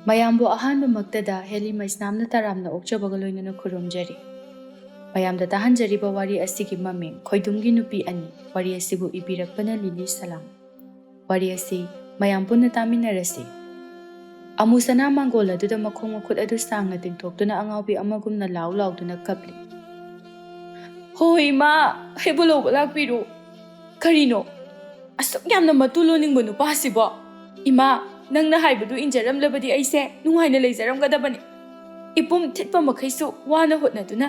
ꯃꯌꯥꯝꯕꯨ ꯑꯍꯥꯟꯕꯃꯛꯇꯗ ꯍꯦꯂꯤ ꯃꯩꯁꯅꯥꯝꯅ ꯇꯔꯥꯝꯅ ꯑꯣꯛꯆꯕꯒ ꯂꯣꯏꯅꯅ ꯈꯨꯔꯨꯝꯖꯔꯤ꯫ ꯃꯌꯥꯝꯗ ꯇꯥꯍꯟꯖꯔꯤꯕ ꯋꯥꯔꯤ ꯑꯁꯤꯒꯤ ꯃꯃꯤꯡ ꯈꯣꯏꯗꯨꯝꯒꯤ ꯅꯨꯄꯤ ꯑꯅꯤ, ꯋꯥꯔꯤ ꯑꯁꯤꯕꯨ ꯏꯕꯤꯔꯛꯄꯅ ꯂꯤꯂꯤ ꯁꯂꯥꯝ꯫ ꯋꯥꯔꯤ ꯑꯁꯤ ꯃꯌꯥꯝ ꯄꯨꯟꯅ ꯇꯥꯃꯤꯟꯅꯔꯁꯤ꯫ ꯑꯃꯨꯁꯅꯥ ꯃꯥꯡꯒꯣꯜ ꯑꯗꯨꯗ ꯃꯈꯣꯡ ꯃꯈꯨꯠ ꯑꯗꯨ ꯁꯥꯡꯅ ꯇꯤꯡꯊꯣꯛꯇꯨꯅ ꯑꯉꯥꯎꯕꯤ ꯑꯃꯒꯨꯝꯅ ꯂꯥꯎ ꯂꯥꯎꯗꯨꯅ ꯀꯞꯂꯤ꯫ "ꯍꯣꯏ ꯏꯃꯥ, ꯑꯩꯕꯨ ꯂꯧꯕ ꯂꯥꯛꯄꯤꯔꯨ꯫ ꯀꯔꯤꯅꯣ ꯑꯁꯨꯛ ꯌꯥꯝꯅ ꯃꯇꯨ ꯂꯣꯟꯅꯤꯡꯕ ꯅꯨꯄꯥꯁꯤꯕꯣ? ꯏꯃꯥ, ꯅꯪꯅ ꯍꯥꯏꯕꯗꯨ ꯏꯟꯖꯔꯝꯂꯕꯗꯤ ꯑꯩꯁꯦ ꯅꯨꯡꯉꯥꯏꯅ ꯂꯩꯖꯔꯝꯒꯗꯕꯅꯤ꯫ ꯏꯄꯨꯝ ꯊꯤꯠꯄ ꯃꯈꯩꯁꯨ ꯋꯥꯅ ꯍꯣꯠꯅꯗꯨꯅ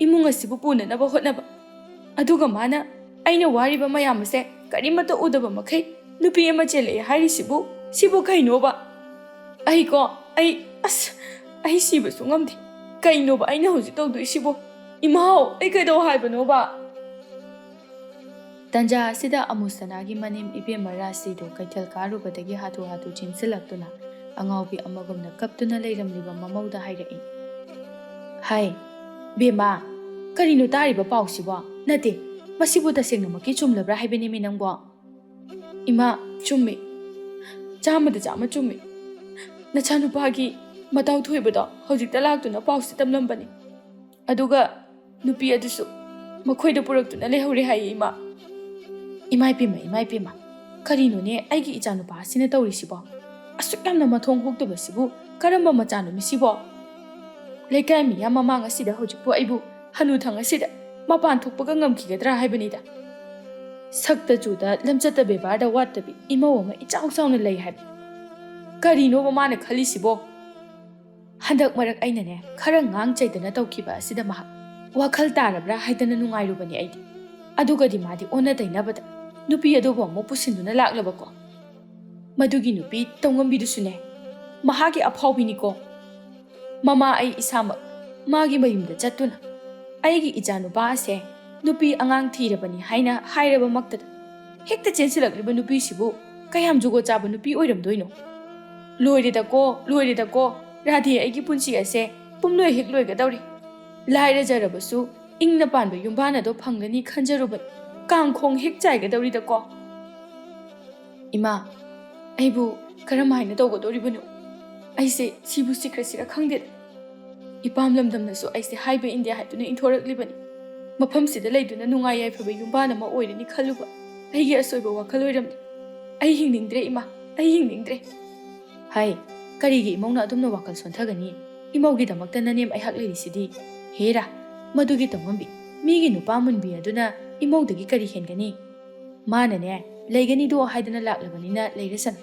ꯏꯃꯨꯡ ꯑꯁꯤꯕꯨ ꯄꯨꯅꯅꯕ ꯍꯣꯠꯅꯕ, ꯑꯗꯨꯒ ꯃꯥꯅ ꯑꯩꯅ ꯋꯥꯔꯤꯕ ꯃꯌꯥꯝ ꯑꯁꯦ ꯀꯔꯤꯃꯠꯇ ꯎꯗꯕ ꯃꯈꯩ ꯅꯨꯄꯤ ꯑꯃ ꯆꯦꯜꯂꯛꯑꯦ ꯍꯥꯏꯔꯤꯁꯤꯕꯨ ꯁꯤꯕꯨ ꯀꯩꯅꯣꯕ? ꯑꯩ ꯁꯤꯕꯁꯨ ꯉꯝꯗꯦ꯫ ꯀꯩꯅꯣꯕ ꯑꯩꯅ ꯍꯧꯖꯤꯛ ꯇꯧꯗꯣꯏꯁꯤꯕꯨ? ꯏꯃꯥꯎ, ꯑꯩ ꯀꯩꯗꯧ ꯍꯥꯏꯕꯅꯣꯕ?" ꯇꯟꯖꯥ ꯑꯁꯤꯗ ꯑꯃꯨꯁꯅꯥꯒꯤ ꯃꯅꯦꯝ ꯏꯕꯦꯝꯃ ꯔꯥꯁꯤꯗꯨ ꯀꯩꯊꯦꯜ ꯀꯥꯔꯨꯕꯗꯒꯤ ꯍꯥꯊꯨ ꯍꯥꯊꯨ ꯆꯦꯟꯁꯤꯜꯂꯛꯇꯨꯅ ꯑꯉꯥꯎꯕꯤ ꯑꯃꯒꯨꯝꯅ ꯀꯞꯇꯨꯅ ꯂꯩꯔꯝꯂꯤꯕ ꯃꯃꯧꯗ ꯍꯥꯏꯔꯛꯏ꯫ "ꯍꯥꯏ ꯕꯦꯝꯃ, ꯀꯔꯤꯅꯣ ꯇꯥꯔꯤꯕ ꯄꯥꯎꯁꯤꯕꯣ? ꯅꯠꯇꯦ, ꯃꯁꯤꯕꯨ ꯇꯁꯦꯡꯅꯃꯛꯀꯤ ꯆꯨꯝꯂꯕ꯭ꯔꯥ ꯍꯥꯏꯕꯅꯦꯃꯤ ꯅꯪꯕꯣ?" "ꯏꯃꯥ, ꯆꯨꯝꯃꯤ, 100ꯗ 100 ꯆꯨꯝꯃꯤ꯫ ꯅꯆꯥꯅꯨꯄꯥꯒꯤ ꯃꯇꯥꯎ ꯊꯣꯏꯕꯗꯣ ꯍꯧꯖꯤꯛꯇ ꯂꯥꯛꯇꯨꯅ ꯄꯥꯎꯁꯤ ꯇꯝꯂꯝꯕꯅꯤ꯫ ꯑꯗꯨꯒ ꯅꯨꯄꯤ ꯑꯗꯨꯁꯨ ꯃꯈꯣꯏꯗ ꯄꯨꯔꯛꯇꯨꯅ ꯂꯩꯍꯧꯔꯦ ꯍꯥꯏꯌꯦ ꯏꯃꯥ." "ꯏꯃꯥꯏꯄꯦꯝꯃ, ꯀꯔꯤꯅꯣꯅꯦ ꯑꯩꯒꯤ ꯏꯆꯥꯅꯨꯄꯥ ꯑꯁꯤꯅ ꯇꯧꯔꯤꯁꯤꯕꯣ? ꯑꯁꯨꯛ ꯌꯥꯝꯅ ꯃꯊꯣꯡ ꯍꯣꯛꯇꯕꯁꯤꯕꯨ ꯀꯔꯝꯕ ꯃꯆꯥꯅꯣꯃꯤ ꯁꯤꯕꯣ? ꯂꯩꯀꯥꯏ ꯃꯤꯌꯥꯝ ꯃꯃꯥꯡ ꯑꯁꯤꯗ ꯍꯧꯖꯤꯛꯄꯨ ꯑꯩꯕꯨ ꯍꯅꯨꯊꯪ ꯑꯁꯤꯗ ꯃꯄꯥꯟ ꯊꯣꯛꯄꯒ ꯉꯝꯈꯤꯒꯗ꯭ꯔꯥ ꯍꯥꯏꯕꯅꯤꯗ꯫ ꯁꯛꯇ ꯆꯨꯗ ꯂꯝꯆꯠꯇ ꯕꯦꯕꯥꯔꯗ ꯋꯥꯠꯇꯕꯤ ꯏꯃꯧ ꯑꯃ ꯏꯆꯥꯎ ꯆꯥꯎꯅ ꯂꯩ ꯍꯥꯏꯕ꯫ ꯀꯔꯤꯅꯣꯕ ꯃꯥꯅ ꯈꯜꯂꯤꯁꯤꯕꯣ? ꯍꯟꯗꯛ ꯃꯔꯛ ꯑꯩꯅꯅꯦ ꯈꯔ ꯉꯥꯡ ꯆꯩꯗꯅ ꯇꯧꯈꯤꯕ ꯑꯁꯤꯗ ꯃꯍꯥꯛ ꯋꯥꯈꯜ ꯇꯥꯔꯕ꯭ꯔꯥ ꯍꯥꯏꯗꯅ ꯅꯨꯡꯉꯥꯏꯔꯨꯕꯅꯤ ꯑꯩꯗꯤ꯫ ꯑꯗꯨꯒꯗꯤ ꯃꯥꯗꯤ ꯑꯣꯟꯅ ꯇꯩꯅꯕꯗ ꯅꯨꯄꯤ ꯑꯗꯨꯕꯨ ꯑꯃꯨꯛ ꯄꯨꯁꯤꯟꯗꯨꯅ ꯂꯥꯛꯂꯕꯀꯣ꯫ ꯃꯗꯨꯒꯤ ꯅꯨꯄꯤ ꯇꯧꯉꯝꯕꯤꯗꯨꯁꯨꯅꯦ ꯃꯍꯥꯛꯀꯤ ꯑꯐꯥꯎꯕꯤꯅꯤꯀꯣ꯫ ꯃꯃꯥ ꯑꯩ ꯏꯁꯥꯃꯛ ꯃꯥꯒꯤ ꯃꯌꯨꯝꯗ ꯆꯠꯇꯨꯅ ꯑꯩꯒꯤ ꯏꯆꯥꯅꯨꯄꯥ ꯑꯁꯦ ꯅꯨꯄꯤ ꯑꯉꯥꯡ ꯊꯤꯔꯕꯅꯤ ꯍꯥꯏꯅ ꯍꯥꯏꯔꯕꯃꯛꯇꯗ ꯍꯦꯛꯇ ꯆꯦꯟꯁꯤꯜꯂꯛꯂꯤꯕ ꯅꯨꯄꯤꯁꯤꯕꯨ ꯀꯌꯥꯝ ꯖꯨꯒꯣꯠ ꯆꯥꯕ ꯅꯨꯄꯤ ꯑꯣꯏꯔꯝꯗꯣꯏꯅꯣ? ꯂꯣꯏꯔꯦꯗꯀꯣ, ꯔꯥꯙꯦ, ꯑꯩꯒꯤ ꯄꯨꯟꯁꯤ ꯑꯁꯦ ꯄꯨꯝꯂꯣꯏ ꯍꯦꯛ ꯂꯣꯏꯒꯗꯧꯔꯤ꯫ ꯂꯥꯏꯔꯖꯔꯕꯁꯨ ꯏꯪꯅ ꯄꯥꯟꯕ ꯌꯨꯝꯕꯥꯟ ꯑꯗꯣ ꯐꯪꯒꯅꯤ ꯈꯟꯖꯔꯨꯕꯅꯤ ꯀꯥꯡꯈꯣꯡ ꯍꯦꯛ ꯆꯥꯏꯒꯗꯧꯔꯤꯗꯀꯣ꯫ ꯏꯃꯥ, ꯑꯩꯕꯨ ꯀꯔꯝ ꯍꯥꯏꯅ ꯇꯧꯒꯗꯧꯔꯤꯕꯅꯣ? ꯑꯩꯁꯦ ꯁꯤꯕꯨ ꯁꯤꯈ꯭ꯔꯁꯤꯔ ꯈꯪꯗꯦꯗ꯫ ꯏꯄꯥꯝ ꯂꯝꯗꯝꯅꯁꯨ ꯑꯩꯁꯦ ꯍꯥꯏꯕ ꯏꯟꯗꯦ ꯍꯥꯏꯗꯨꯅ ꯏꯟꯊꯣꯔꯛꯂꯤꯕꯅꯤ꯫ ꯃꯐꯝꯁꯤꯗ ꯂꯩꯗꯨꯅ ꯅꯨꯡꯉꯥꯏ ꯌꯥꯏꯐꯕ ꯌꯨꯝꯕꯥꯟ ꯑꯃ ꯑꯣꯏꯔꯅꯤ ꯈꯜꯂꯨꯕ ꯑꯩꯒꯤ ꯑꯁꯣꯏꯕ ꯋꯥꯈꯜ ꯑꯣꯏꯔꯝꯂꯦ꯫ ꯑꯩ ꯍꯤꯡꯅꯤꯡꯗ꯭ꯔꯦ ꯏꯃꯥ, ꯑꯩ ꯍꯤꯡꯅꯤꯡꯗ꯭ꯔꯦ." "ꯍꯥꯏ, ꯀꯔꯤꯒꯤ ꯏꯃꯧꯅ ꯑꯗꯨꯝꯅ ꯋꯥꯈꯜ ꯁꯣꯟꯊꯒꯅꯤ? ꯏꯃꯧꯒꯤꯗꯃꯛꯇ ꯅꯅꯦꯝ ꯑꯩꯍꯥꯛ ꯂꯩꯔꯤꯁꯤꯗꯤ꯫ ꯍꯦꯔꯥ, ꯃꯗꯨꯒꯤ ꯇꯧꯉꯝꯕꯤ, ꯃꯤꯒꯤ ꯅꯨꯄꯥ ꯃꯨꯟꯕꯤ ꯑꯗꯨꯅ ꯏꯃꯧꯗꯒꯤ ꯀꯔꯤ ꯍꯦꯟꯒꯅꯤ? ꯃꯥꯅꯅꯦ ꯂꯩꯒꯅꯤꯗꯣ ꯍꯥꯏꯗꯅ ꯂꯥꯛꯂꯕꯅꯤꯅ ꯂꯩꯔꯁꯅꯨ꯫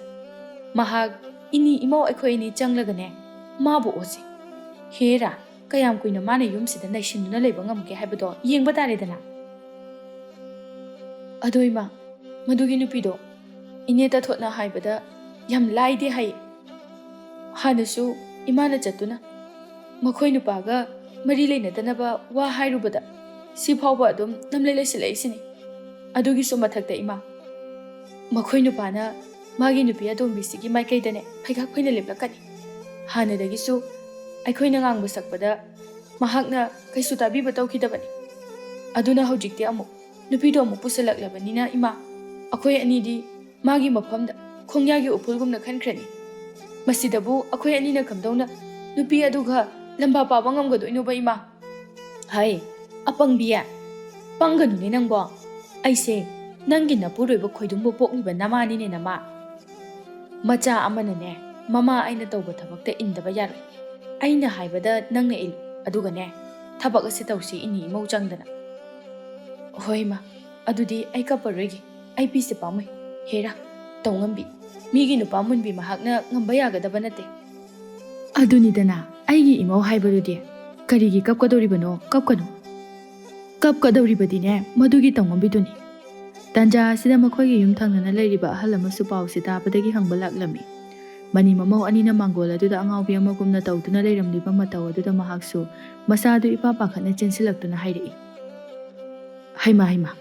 ꯃꯍꯥꯛ ꯏꯅꯤ ꯏꯃꯧ ꯑꯩꯈꯣꯏ ꯑꯅꯤ ꯆꯪꯂꯒꯅꯦ ꯃꯥꯕꯨ ꯑꯣꯠꯁꯤ꯫ ꯍꯦꯔꯥ, ꯀꯌꯥꯝ ꯀꯨꯏꯅ ꯃꯥꯅ ꯌꯨꯝꯁꯤꯗ ꯅꯩꯁꯤꯟꯗꯨꯅ ꯂꯩꯕ ꯉꯝꯒꯦ ꯍꯥꯏꯕꯗꯣ ꯌꯦꯡꯕ ꯇꯥꯔꯦꯗꯅ." "ꯑꯗꯣ ꯏꯃꯥ, ꯃꯗꯨꯒꯤ ꯅꯨꯄꯤꯗꯣ ꯏꯅꯦ ꯇꯊꯣꯠꯅ ꯍꯥꯏꯕꯗ ꯌꯥꯝ ꯂꯥꯏꯗꯦ ꯍꯥꯏꯌꯦ꯫ ꯍꯥꯟꯅꯁꯨ ꯏꯃꯥꯅ ꯆꯠꯇꯨꯅ ꯃꯈꯣꯏ ꯅꯨꯄꯥꯒ ꯃꯔꯤ ꯂꯩꯅꯗꯅꯕ ꯋꯥ ꯍꯥꯏꯔꯨꯕꯗ ꯁꯤ ꯐꯥꯎꯕ ꯑꯗꯨꯝ ꯅꯝꯂꯩ ꯂꯩꯁꯤꯜꯂꯛꯏꯁꯤꯅꯤ꯫ ꯑꯗꯨꯒꯤꯁꯨ ꯃꯊꯛꯇ ꯏꯃꯥ, ꯃꯈꯣꯏ ꯅꯨꯄꯥꯅ ꯃꯥꯒꯤ ꯅꯨꯄꯤ ꯑꯇꯣꯝꯕꯤꯁꯤꯒꯤ ꯃꯥꯏꯀꯩꯗꯅꯦ ꯐꯩꯒꯥꯛ ꯐꯩꯅ ꯂꯦꯞꯂꯛꯀꯅꯤ꯫ ꯍꯥꯟꯅꯗꯒꯤꯁꯨ ꯑꯩꯈꯣꯏꯅ ꯉꯥꯡꯕ ꯁꯛꯄꯗ ꯃꯍꯥꯛꯅ ꯀꯩꯁꯨ ꯇꯥꯕꯤꯕ ꯇꯧꯈꯤꯗꯕꯅꯤ꯫ ꯑꯗꯨꯅ ꯍꯧꯖꯤꯛꯇꯤ ꯅꯨꯄꯤꯗꯣ ꯑꯃꯨꯛ ꯄꯨꯁꯤꯜꯂꯛꯂꯕꯅꯤꯅ ꯏꯃꯥ, ꯑꯩꯈꯣꯏ ꯑꯅꯤꯗꯤ ꯃꯥꯒꯤ ꯃꯐꯝꯗ ꯈꯣꯡꯌꯥꯒꯤ ꯎꯐꯨꯜꯒꯨꯝꯅ ꯈꯟꯈ꯭ꯔꯅꯤ꯫ ꯃꯁꯤꯗꯕꯨ ꯑꯩꯈꯣꯏ ꯑꯅꯤꯅ ꯀꯝꯗꯧꯅ ꯅꯨꯄꯤ ꯑꯗꯨꯒ ꯂꯝꯕꯥ ꯄꯥꯕ ꯉꯝꯒꯗꯣꯏꯅꯣꯕ ꯏꯃꯥ? ꯍꯥꯏ, ꯑꯄꯪꯕꯤꯌꯦ, ꯄꯪꯒꯅꯨꯅꯦ ꯅꯪꯕꯣ꯫ ꯑꯩꯁꯦ ꯅꯪꯒꯤ ꯅꯄꯨꯔꯣꯏꯕ ꯈꯣꯏꯗꯨꯝꯕꯨ ꯄꯣꯛꯂꯤꯕ ꯅꯃꯥꯅꯤꯅꯦ ꯅꯃꯥ꯫ ꯃꯆꯥ ꯑꯃꯅꯅꯦ ꯃꯃꯥ ꯑꯩꯅ ꯇꯧꯕ ꯊꯕꯛꯇ ꯏꯟꯗꯕ ꯌꯥꯔꯣꯏ꯫ ꯑꯩꯅ ꯍꯥꯏꯕꯗ ꯅꯪꯅ ꯏꯜꯂꯨ, ꯑꯗꯨꯒꯅꯦ ꯊꯕꯛ ꯑꯁꯤ ꯇꯧꯁꯤ ꯏꯅꯤ ꯏꯃꯧ ꯆꯪꯗꯅ." "ꯍꯣꯏ ꯏꯃꯥ, ꯑꯗꯨꯗꯤ ꯑꯩ ꯀꯞꯄꯔꯣꯏꯒꯦ꯫ ꯑꯩ ꯄꯤꯁꯦ ꯄꯥꯝꯃꯨꯏ꯫ ꯍꯦꯔꯥ, ꯇꯧꯉꯝꯕꯤ, ꯃꯤꯒꯤ ꯅꯨꯄꯥ ꯃꯨꯟꯕꯤ ꯃꯍꯥꯛꯅ ꯉꯝꯕ ꯌꯥꯒꯗꯕ ꯅꯠꯇꯦ." "ꯑꯗꯨꯅꯤꯗꯅ ꯑꯩꯒꯤ ꯏꯃꯧ ꯍꯥꯏꯕꯗꯨꯗꯤ꯫ ꯀꯔꯤꯒꯤ ꯀꯞꯀꯗꯧꯔꯤꯕꯅꯣ? ꯀꯞꯀꯅꯨ꯫ ꯀꯞꯀꯗꯧꯔꯤꯕꯗꯤꯅꯦ ꯃꯗꯨꯒꯤ ꯇꯧꯉꯝꯕꯤꯗꯨꯅꯤ." ꯇꯟꯖꯥ ꯑꯁꯤꯗ ꯃꯈꯣꯏꯒꯤ ꯌꯨꯝ ꯊꯪꯅꯅ ꯂꯩꯔꯤꯕ ꯑꯍꯜ ꯑꯃꯁꯨ ꯄꯥꯎꯁꯤ ꯇꯥꯕꯗꯒꯤ ꯍꯪꯕ ꯂꯥꯛꯂꯝꯃꯤ꯫ ꯃꯅꯤ ꯃꯃꯧ ꯑꯅꯤꯅ ꯃꯥꯡꯒꯣꯜ ꯑꯗꯨꯗ ꯑꯉꯥꯎꯕꯤ ꯑꯃꯒꯨꯝꯅ ꯇꯧꯗꯨꯅ ꯂꯩꯔꯝꯂꯤꯕ ꯃꯇꯧ ꯑꯗꯨꯗ ꯃꯍꯥꯛꯁꯨ ꯃꯁꯥꯗꯨ ꯏꯄꯥ ꯄꯥꯈꯠꯅ ꯆꯦꯟꯁꯤꯜꯂꯛꯇꯨꯅ ꯍꯥꯏꯔꯛꯏ꯫ "ꯍꯩꯃꯥ,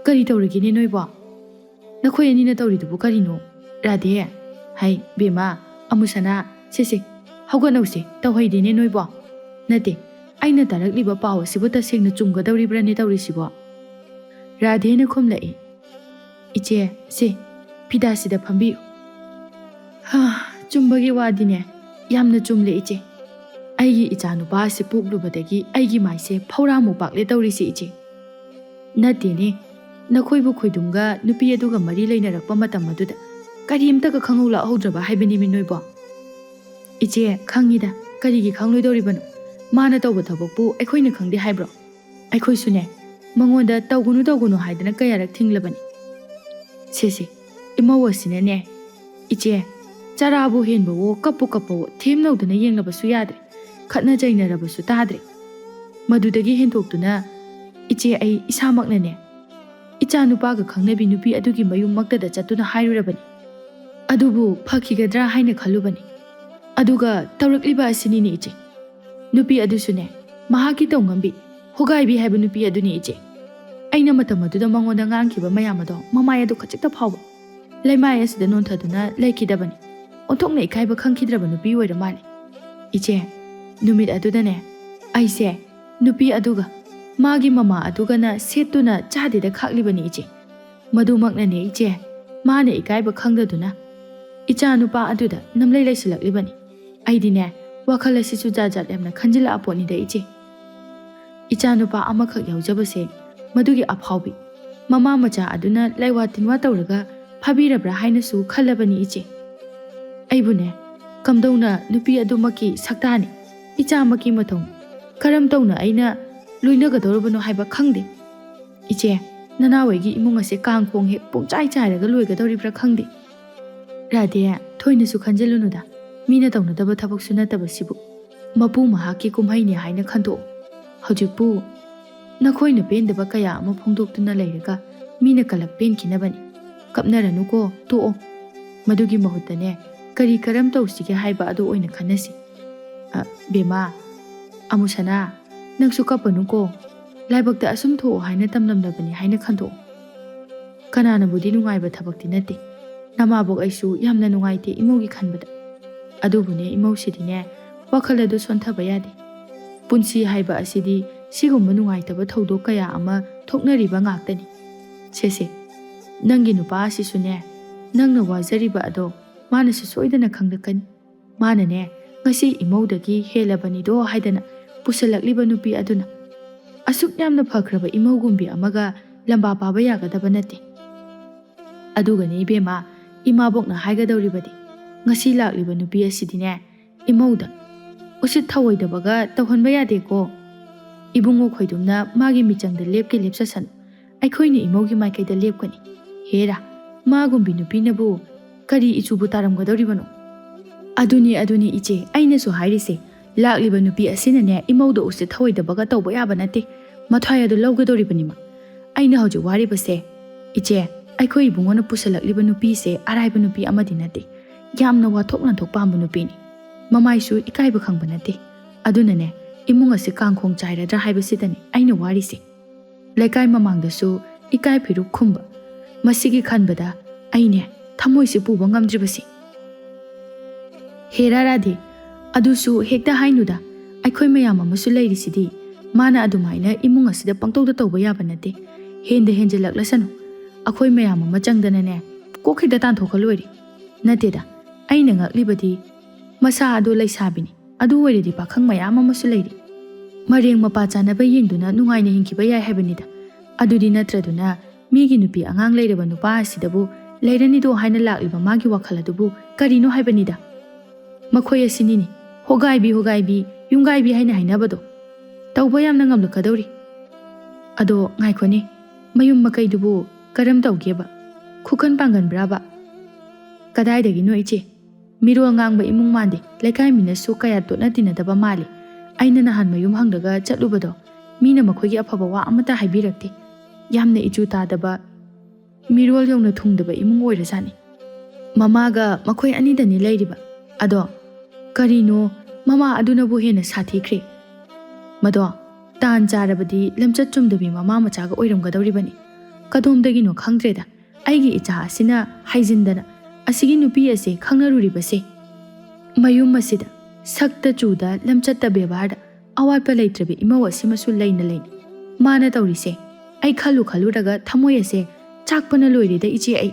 ꯀꯔꯤ ꯇꯧꯔꯒꯦꯅꯦ ꯅꯣꯏꯕꯣ? ꯅꯈꯣꯏ ꯑꯅꯤꯅ ꯇꯧꯔꯤꯗꯨꯕꯨ ꯀꯔꯤꯅꯣ? ꯔꯥꯙꯦ, ꯍꯩ ꯕꯦꯝꯃ, ꯑꯃꯨꯁꯅꯥ, ꯁꯦ ꯍꯧꯒꯠꯅꯧꯁꯦ, ꯇꯧꯍꯩꯗꯦꯅꯦ ꯅꯣꯏꯕꯣ꯫ ꯅꯠꯇꯦ, ꯑꯩꯅ ꯇꯥꯔꯛꯂꯤꯕ ꯄꯥꯎ ꯑꯁꯤꯕꯨ ꯇꯁꯦꯡꯅ ꯆꯨꯝꯒꯗꯧꯔꯤꯕ꯭ꯔꯅꯦ ꯇꯧꯔꯤꯁꯤꯕꯣ?" ꯔꯥꯙꯦꯅ ꯈꯨꯝꯂꯛꯏ꯫ "ꯏꯆꯦ, ꯐꯤꯗꯥꯁꯤꯗ ꯐꯝꯕꯤꯌꯨ." ꯆꯨꯝꯕꯒꯤ ꯋꯥꯗꯤꯅꯦ ꯌꯥꯝꯅ ꯆꯨꯝꯂꯦ ꯏꯆꯦ. ꯑꯩꯒꯤ ꯏꯆꯥꯅꯨꯄꯥ ꯑꯁꯤ ꯄꯣꯛꯂꯨꯕꯗꯒꯤ ꯑꯩꯒꯤ ꯃꯥꯏꯁꯦ ꯐꯧꯔꯥꯃꯨꯛ ꯄꯥꯛꯂꯦ ꯇꯧꯔꯤꯁꯤ ꯏꯆꯦ. ꯅꯠꯇꯦꯅꯦ, ꯅꯈꯣꯏꯕꯨ ꯈꯣꯏꯗꯨꯝꯒ ꯅꯨꯄꯤ ꯑꯗꯨꯒ ꯃꯔꯤ ꯂꯩꯅꯔꯛꯄ ꯃꯇꯝ ꯑꯗꯨꯗ ꯀꯔꯤꯝꯇꯒ ꯈꯪꯍꯧ ꯂꯥꯛꯍꯧꯗ꯭ꯔꯕ ꯍꯥꯏꯕꯅꯤꯃꯤ ꯅꯣꯏꯕꯣ. ꯏꯆꯦ, ꯈꯪꯉꯤꯗ, ꯀꯔꯤꯒꯤ ꯈꯪꯂꯣꯏꯗꯧꯔꯤꯕꯅꯣ? ꯃꯥꯅ ꯇꯧꯕ ꯊꯕꯛꯄꯨ ꯑꯩꯈꯣꯏꯅ ꯈꯪꯗꯦ ꯍꯥꯏꯕ꯭ꯔꯣ? ꯑꯩꯈꯣꯏꯁꯨꯅꯦ ꯃꯉꯣꯟꯗ ꯇꯧꯒꯅꯨ ꯍꯥꯏꯗꯅ ꯀꯌꯥꯔꯛ ꯊꯤꯡꯂꯕꯅꯤ. ꯁꯦ ꯏꯃꯧ ꯑꯁꯤꯅꯅꯦ ꯏꯆꯦ, ꯆꯔꯥꯕꯨ ꯍꯦꯟꯕꯋꯣ ꯀꯞꯄꯨ ꯊꯦꯝꯅꯧꯗꯅ ꯌꯦꯡꯂꯕꯁꯨ ꯌꯥꯗ꯭ꯔꯦ, ꯈꯠꯅ ꯆꯩꯅꯔꯕꯁꯨ ꯇꯥꯗ꯭ꯔꯦ. ꯃꯗꯨꯗꯒꯤ ꯍꯦꯟꯗꯣꯛꯇꯨꯅ ꯏꯆꯦ ꯑꯩ ꯏꯁꯥꯃꯛꯅꯅꯦ ꯏꯆꯥꯅꯨꯄꯥꯒ ꯈꯪꯅꯕꯤ ꯅꯨꯄꯤ ꯑꯗꯨꯒꯤ ꯃꯌꯨꯝꯃꯛꯇꯗ ꯆꯠꯇꯨꯅ ꯍꯥꯏꯔꯨꯔꯕꯅꯤ. ꯑꯗꯨꯕꯨ ꯐꯈꯤꯒꯗ꯭ꯔꯥ ꯍꯥꯏꯅ ꯈꯜꯂꯨꯕꯅꯤ. ꯑꯗꯨꯒ ꯇꯧꯔꯛꯂꯤꯕ ꯑꯁꯤꯅꯤꯅꯦ ꯏꯆꯦ. ꯅꯨꯄꯤ ꯑꯗꯨꯁꯨꯅꯦ ꯃꯍꯥꯛꯀꯤ ꯇꯧꯉꯝꯕꯤ ꯍꯣꯒꯥꯏꯕꯤ ꯍꯥꯏꯕ ꯅꯨꯄꯤ ꯑꯗꯨꯅꯤ ꯏꯆꯦ. ꯑꯩꯅ ꯃꯇꯝ ꯑꯗꯨꯗ ꯃꯉꯣꯟꯗ ꯉꯥꯡꯈꯤꯕ ꯃꯌꯥꯝ ꯑꯗꯣ ꯃꯃꯥꯏ ꯑꯗꯨ ꯈꯖꯤꯛꯇ ꯐꯥꯎꯕ ꯂꯩꯃꯥꯏ ꯑꯁꯤꯗ ꯅꯣꯟꯊꯗꯨꯅ ꯂꯩꯈꯤꯗꯕꯅꯤ. ꯑꯣꯟꯊꯣꯛꯅ ꯏꯀꯥꯏꯕ ꯈꯪꯈꯤꯗ꯭ꯔꯕ ꯅꯨꯄꯤ ꯑꯣꯏꯔ ꯃꯥꯜꯂꯦ. ꯏꯆꯦ, ꯅꯨꯃꯤꯠ ꯑꯗꯨꯗꯅꯦ ꯑꯩꯁꯦ ꯅꯨꯄꯤ ꯑꯗꯨꯒ ꯃꯥꯒꯤ ꯃꯃꯥ ꯑꯗꯨꯒꯅ ꯁꯦꯠꯇꯨꯅ ꯆꯥꯗꯦꯗ ꯈꯥꯛꯂꯤꯕꯅꯤ ꯏꯆꯦ. ꯃꯗꯨꯃꯛꯅꯅꯦ ꯏꯆꯦ ꯃꯥꯅ ꯏꯀꯥꯏꯕ ꯈꯪꯗꯗꯨꯅ ꯏꯆꯥ ꯅꯨꯄꯥ ꯑꯗꯨꯗ ꯅꯝꯂꯩ ꯂꯩꯁꯤꯜꯂꯛꯂꯤꯕꯅꯤ. ꯑꯩꯗꯤꯅꯦ ꯋꯥꯈꯜ ꯑꯁꯤꯁꯨ ꯖꯥꯠ ꯌꯥꯝꯅ ꯈꯟꯖꯤꯜꯂꯛꯑ ꯄꯣꯠꯅꯤꯗ ꯏꯆꯦ. ꯏꯆꯥ ꯅꯨꯄꯥ ꯑꯃꯈꯛ ꯌꯥꯎꯖꯕꯁꯦ ꯃꯗꯨꯒꯤ ꯑꯐꯥꯎꯕꯤ ꯃꯃꯥ ꯃꯆꯥ ꯑꯗꯨꯅ ꯂꯩꯋꯥ ꯇꯤꯟꯋꯥ ꯇꯧꯔꯒ ꯐꯥꯕꯤꯔꯕ꯭ꯔꯥ ꯍꯥꯏꯅꯁꯨ ꯈꯜꯂꯕꯅꯤ ꯏꯆꯦ. ꯑꯩꯕꯨꯅꯦ ꯀꯝꯗꯧꯅ ꯅꯨꯄꯤ ꯑꯗꯨꯃꯛꯀꯤ ꯁꯛꯇꯥꯅꯤ, ꯏꯆꯥꯃꯛꯀꯤ ꯃꯇꯧ ꯀꯔꯝ ꯇꯧꯅ ꯑꯩꯅ ꯂꯣꯏꯅꯒꯗꯧꯔꯕꯅꯣ ꯍꯥꯏꯕ ꯈꯪꯗꯦ. ꯏꯆꯦ, ꯅꯅꯥꯎꯋꯩꯒꯤ ꯏꯃꯨꯡ ꯑꯁꯦ ꯀꯥꯡꯈꯣꯡ ꯍꯦꯛ ꯄꯨꯡꯆꯥꯏ ꯆꯥꯏꯔꯒ ꯂꯣꯏꯒꯗꯧꯔꯤꯕ꯭ꯔꯥ ꯈꯪꯗꯦ. ꯔꯥꯙꯦ, ꯊꯣꯏꯅꯁꯨ ꯈꯟꯖꯤꯜꯂꯨꯅꯨꯗ. ꯃꯤꯅ ꯇꯧꯅꯗꯕ ꯊꯕꯛꯁꯨ ꯅꯠꯇꯕꯁꯤꯕꯨ ꯃꯄꯨ ꯃꯍꯥꯛꯀꯤ ꯀꯨꯝꯍꯩꯅꯤ ꯍꯥꯏꯅ ꯈꯟꯗꯣꯛꯎ. ꯍꯧꯖꯤꯛꯄꯨ ꯅꯈꯣꯏꯅ ꯄꯦꯟꯗꯕ ꯀꯌꯥ ꯑꯃ ꯐꯣꯡꯗꯣꯛꯇꯨꯅ ꯂꯩꯔꯒ ꯃꯤꯅ ꯀꯂꯛ ꯄꯦꯟꯈꯤꯅꯕꯅꯤ. ꯀꯞꯅꯔꯅꯨꯀꯣ, ꯇꯣꯛꯑꯣ. ꯃꯗꯨꯒꯤ ꯃꯍꯨꯠꯇꯅꯦ ꯀꯔꯤ ꯀꯔꯝ ꯇꯧꯁꯤꯒꯦ ꯍꯥꯏꯕ ꯑꯗꯨ ꯑꯣꯏꯅ ꯈꯟꯅꯁꯤ. ꯕꯦꯃꯥ, ꯑꯃꯨꯁꯅꯥ, ꯅꯪꯁꯨ ꯀꯞꯄꯅꯨꯀꯣ. ꯂꯥꯏꯕꯛꯇ ꯑꯁꯨꯝ ꯊꯣꯛꯑꯣ ꯍꯥꯏꯅ ꯇꯝꯂꯝꯂꯕꯅꯤ ꯍꯥꯏꯅ ꯈꯟꯗꯣꯛꯑꯣ. ꯀꯅꯥꯅꯕꯨꯗꯤ ꯅꯨꯡꯉꯥꯏꯕ ꯊꯕꯛꯇꯤ ꯅꯠꯇꯦ. ꯅꯃꯥꯕꯣꯛ ꯑꯩꯁꯨ ꯌꯥꯝꯅ ꯅꯨꯡꯉꯥꯏꯇꯦ ꯏꯃꯧꯒꯤ ꯈꯟꯕꯗ. ꯑꯗꯨꯕꯨꯅꯦ ꯏꯃꯧꯁꯤꯗꯤꯅꯦ ꯋꯥꯈꯜ ꯑꯗꯨ ꯁꯣꯟꯊꯕ ꯌꯥꯗꯦ. ꯄꯨꯟꯁꯤ ꯍꯥꯏꯕ ꯑꯁꯤꯗꯤ ꯁꯤꯒꯨꯝꯕ ꯅꯨꯡꯉꯥꯏꯇꯕ ꯊꯧꯗꯣꯛ ꯀꯌꯥ ꯑꯃ ꯊꯣꯛꯅꯔꯤꯕ ꯉꯥꯛꯇꯅꯤ. ꯁꯦ ꯅꯪꯒꯤ ꯅꯨꯄꯥ ꯑꯁꯤꯁꯨꯅꯦ ꯅꯪꯅ ꯋꯥꯖꯔꯤꯕ ꯑꯗꯣ ꯃꯥꯅꯁꯨ ꯁꯣꯏꯗꯅ ꯈꯪꯂꯛꯀꯅꯤ. ꯃꯥꯅꯅꯦ ꯉꯁꯤ ꯏꯃꯧꯗꯒꯤ ꯍꯦꯜꯂꯕꯅꯤꯗꯣ ꯍꯥꯏꯗꯅ ꯄꯨꯁꯜꯂꯛꯂꯤꯕ ꯅꯨꯄꯤ ꯑꯗꯨꯅ ꯑꯁꯨꯛ ꯌꯥꯝꯅ ꯐꯈ꯭ꯔꯕ ꯏꯃꯧꯒꯨꯝꯕꯤ ꯑꯃꯒ ꯂꯝꯕꯥ ꯄꯥꯕ ꯌꯥꯒꯗꯕ ꯅꯠꯇꯦ. ꯑꯗꯨꯒꯅꯦ ꯏꯕꯦꯝꯃ, ꯏꯃꯥꯕꯣꯛꯅ ꯍꯥꯏꯒꯗꯧꯔꯤꯕꯗꯤ ꯉꯁꯤ ꯂꯥꯛꯂꯤꯕ ꯅꯨꯄꯤ ꯑꯁꯤꯗꯤꯅꯦ ꯏꯃꯧꯗ ꯎꯁꯤꯠ ꯊꯑꯣꯏꯗꯕꯒ ꯇꯧꯍꯟꯕ ꯌꯥꯗꯦꯀꯣ. ꯏꯕꯨꯡꯉꯣ ꯈꯣꯏꯗꯨꯝꯅ ꯃꯥꯒꯤ ꯃꯤꯆꯪꯗ ꯂꯦꯞꯆꯁꯅꯨ. ꯑꯩꯈꯣꯏꯅ ꯏꯃꯧꯒꯤ ꯃꯥꯏꯀꯩꯗ ꯂꯦꯞꯀꯅꯤ. ꯍꯦꯔꯥ, ꯃꯥꯒꯨꯝꯕꯤ ꯅꯨꯄꯤꯅꯕꯨ ꯀꯔꯤ ꯏꯆꯨꯕꯨ ꯇꯥꯔꯝꯒꯗꯧꯔꯤꯕꯅꯣ? ꯑꯗꯨꯅꯤ ꯏꯆꯦ, ꯑꯩꯅꯁꯨ ꯍꯥꯏꯔꯤꯁꯦ. ꯂꯥꯛꯂꯤꯕ ꯅꯨꯄꯤ ꯑꯁꯤꯅꯅꯦ ꯏꯃꯧꯗ ꯎꯁꯤꯠ ꯊꯑꯣꯏꯗꯕꯒ ꯇꯧꯕ ꯌꯥꯕ ꯅꯠꯇꯦ. ꯃꯊ꯭ꯋꯥꯏ ꯑꯗꯨ ꯂꯧꯒꯗꯧꯔꯤꯕꯅꯤꯃ. ꯑꯩꯅ ꯍꯧꯖꯤꯛ ꯋꯥꯔꯤꯕꯁꯦ ꯏꯆꯦ, ꯑꯩꯈꯣꯏ ꯏꯕꯨꯡꯉꯣꯅ ꯄꯨꯁꯜꯂꯛꯂꯤꯕ ꯅꯨꯄꯤꯁꯦ ꯑꯔꯥꯏꯕ ꯅꯨꯄꯤ ꯑꯃꯗꯤ ꯅꯠꯇꯦ. ꯌꯥꯝꯅ ꯋꯥꯊꯣꯛ ꯂꯥꯟꯊꯣꯛ ꯄꯥꯝꯕ ꯅꯨꯄꯤꯅꯤ. ꯃꯃꯥꯏꯁꯨ ꯏꯀꯥꯏꯕ ꯈꯪꯕ ꯅꯠꯇꯦ. ꯑꯗꯨꯅꯅꯦ ꯏꯃꯨꯡ ꯑꯁꯤ ꯀꯥꯡꯈꯣꯡ ꯆꯥꯏꯔꯗ꯭ꯔꯥ ꯍꯥꯏꯕꯁꯤꯗꯅꯦ ꯑꯩꯅ ꯋꯥꯔꯤꯁꯦ. ꯂꯩꯀꯥꯏ ꯃꯃꯥꯡꯗꯁꯨ ꯏꯀꯥꯏ ꯐꯤꯔꯨꯛ ꯈꯨꯝꯕ. ꯃꯁꯤꯒꯤ ꯈꯟꯕꯗ ꯑꯩꯅꯦ ꯊꯃꯣꯏꯁꯦ ꯄꯨꯕ ꯉꯝꯗ꯭ꯔꯤꯕꯁꯤ. ꯍꯦꯔꯥ ꯔꯥꯙꯦ, ꯑꯗꯨꯁꯨ ꯍꯦꯛꯇ ꯍꯥꯏꯅꯨꯗ. ꯑꯩꯈꯣꯏ ꯃꯌꯥꯝ ꯑꯃꯁꯨ ꯂꯩꯔꯤꯁꯤꯗꯤ. ꯃꯥꯅ ꯑꯗꯨꯃꯥꯏꯅ ꯏꯃꯨꯡ ꯑꯁꯤꯗ ꯄꯪꯇꯧꯗ ꯇꯧꯕ ꯌꯥꯕ ꯅꯠꯇꯦ. ꯍꯦꯟꯖꯜꯂꯛꯂꯁꯅꯨ. ꯑꯩꯈꯣꯏ ꯃꯌꯥꯝ ꯑꯃ ꯆꯪꯗꯅꯅꯦ ꯀꯣꯛ ꯍꯦꯛꯇ ꯇꯥꯟꯊꯣꯛꯈ ꯂꯣꯏꯔꯦ. ꯅꯠꯇꯦꯗ, ꯑꯩꯅ ꯉꯛꯂꯤꯕꯗꯤ ꯃꯁꯥ ꯑꯗꯣ ꯂꯩꯁꯥꯕꯤꯅꯤ. ꯑꯗꯨ ꯑꯣꯏꯔꯗꯤ ꯄꯥꯈꯪ ꯃꯌꯥꯝ ꯑꯃꯁꯨ ꯂꯩꯔꯤ. ꯃꯔꯦꯡ ꯃꯄꯥ ꯆꯥꯅꯕ ꯌꯦꯡꯗꯨꯅ ꯅꯨꯡꯉꯥꯏꯅ ꯍꯤꯡꯈꯤꯕ ꯌꯥꯏ ꯍꯥꯏꯕꯅꯤꯗ. ꯑꯗꯨꯗꯤ ꯅꯠꯇ꯭ꯔꯗꯨꯅ ꯃꯤꯒꯤ ꯅꯨꯄꯤ ꯑꯉꯥꯡ ꯂꯩꯔꯕ ꯅꯨꯄꯥ ꯑꯁꯤꯗꯕꯨ ꯂꯩꯔꯅꯤꯗꯣ ꯍꯥꯏꯅ ꯂꯥꯛꯂꯤꯕ ꯃꯥꯒꯤ ꯋꯥꯈꯜ ꯑꯗꯨꯕꯨ ꯀꯔꯤꯅꯣ ꯍꯥꯏꯕꯅꯤꯗ. ꯃꯈꯣꯏ ꯑꯁꯤꯅꯤꯅꯤ ꯍꯣꯒꯥꯏꯕꯤ ꯌꯨꯝꯒꯥꯏꯕꯤ ꯍꯥꯏꯅ ꯍꯥꯏꯅꯕꯗꯣ. ꯇꯧꯕ ꯌꯥꯝꯅ ꯉꯝꯂꯛꯀꯗꯧꯔꯤ. ꯑꯗꯣ ꯉꯥꯏꯈꯣꯅꯦ, ꯃꯌꯨꯝ ꯃꯀꯩꯗꯨꯕꯨ ꯀꯔꯝ ꯇꯧꯒꯦꯕ? ꯈꯨꯀꯟ ꯄꯥꯡꯒꯟꯕ꯭ꯔꯥꯕ? ꯀꯗꯥꯏꯗꯒꯤꯅꯣ ꯏꯆꯦ, ꯃꯤꯔꯣꯜ ꯉꯥꯡꯕ ꯏꯃꯨꯡ ꯃꯥꯟꯗꯦ. ꯂꯩꯀꯥꯏ ꯃꯤꯅꯁꯨ ꯀꯌꯥ ꯇꯣꯠꯅ ꯇꯤꯟꯅꯗꯕ ꯃꯥꯜꯂꯤ. ꯑꯩꯅ ꯅꯍꯥꯟ ꯃꯌꯨꯝ ꯍꯪꯂꯒ ꯆꯠꯂꯨꯕꯗꯣ ꯃꯤꯅ ꯃꯈꯣꯏꯒꯤ ꯑꯐꯕ ꯋꯥ ꯑꯃꯠꯇ ꯍꯥꯏꯕꯤꯔꯛꯇꯦ. ꯌꯥꯝꯅ ꯏꯆꯨ ꯇꯥꯗꯕ, ꯃꯤꯔꯣꯜ ꯌꯧꯅ ꯊꯨꯡꯗꯕ ꯏꯃꯨꯡ ꯑꯣꯏꯔꯖꯥꯠꯅꯤ. ꯃꯃꯥꯒ ꯃꯈꯣꯏ ꯑꯅꯤꯗꯅꯤ ꯂꯩꯔꯤꯕ. ꯑꯗꯣ ꯀꯔꯤꯅꯣ ꯃꯃꯥ ꯑꯗꯨꯅꯕꯨ ꯍꯦꯟꯅ ꯁꯥꯊꯤꯈ꯭ꯔꯦ. ꯃꯗꯣ ꯇꯥꯟ ꯆꯥꯔꯕꯗꯤ ꯂꯝꯆꯠ ꯆꯨꯝꯗꯕꯤ ꯃꯃꯥ ꯃꯆꯥꯒ ꯑꯣꯏꯔꯝꯒꯗꯧꯔꯤꯕꯅꯤ. ꯀꯗꯣꯝꯗꯒꯤꯅꯣ ꯈꯪꯗ꯭ꯔꯦꯗ ꯑꯩꯒꯤ ꯏꯆꯥ ꯑꯁꯤꯅ ꯍꯥꯏꯖꯤꯟꯗꯅ ꯑꯁꯤꯒꯤ ꯅꯨꯄꯤ ꯑꯁꯤ ꯈꯪꯅꯔꯨꯔꯤꯕꯁꯦ. ꯃꯌꯨꯝ ꯑꯁꯤꯗ ꯁꯛꯇ ꯆꯨꯗ ꯂꯝꯆꯠꯇ ꯕꯦꯕꯥꯔꯗ ꯑꯋꯥꯠꯄ ꯂꯩꯇ꯭ꯔꯕꯤ ꯏꯃꯧ ꯑꯁꯤꯃꯁꯨ ꯂꯩꯅ ꯃꯥꯅ ꯇꯧꯔꯤꯁꯦ. ꯑꯩ ꯈꯜꯂꯨꯔꯒ ꯊꯃꯣꯏ ꯑꯁꯦ ꯆꯥꯛꯄꯅ ꯂꯣꯏꯔꯦꯗ ꯏꯆꯦ. ꯑꯩ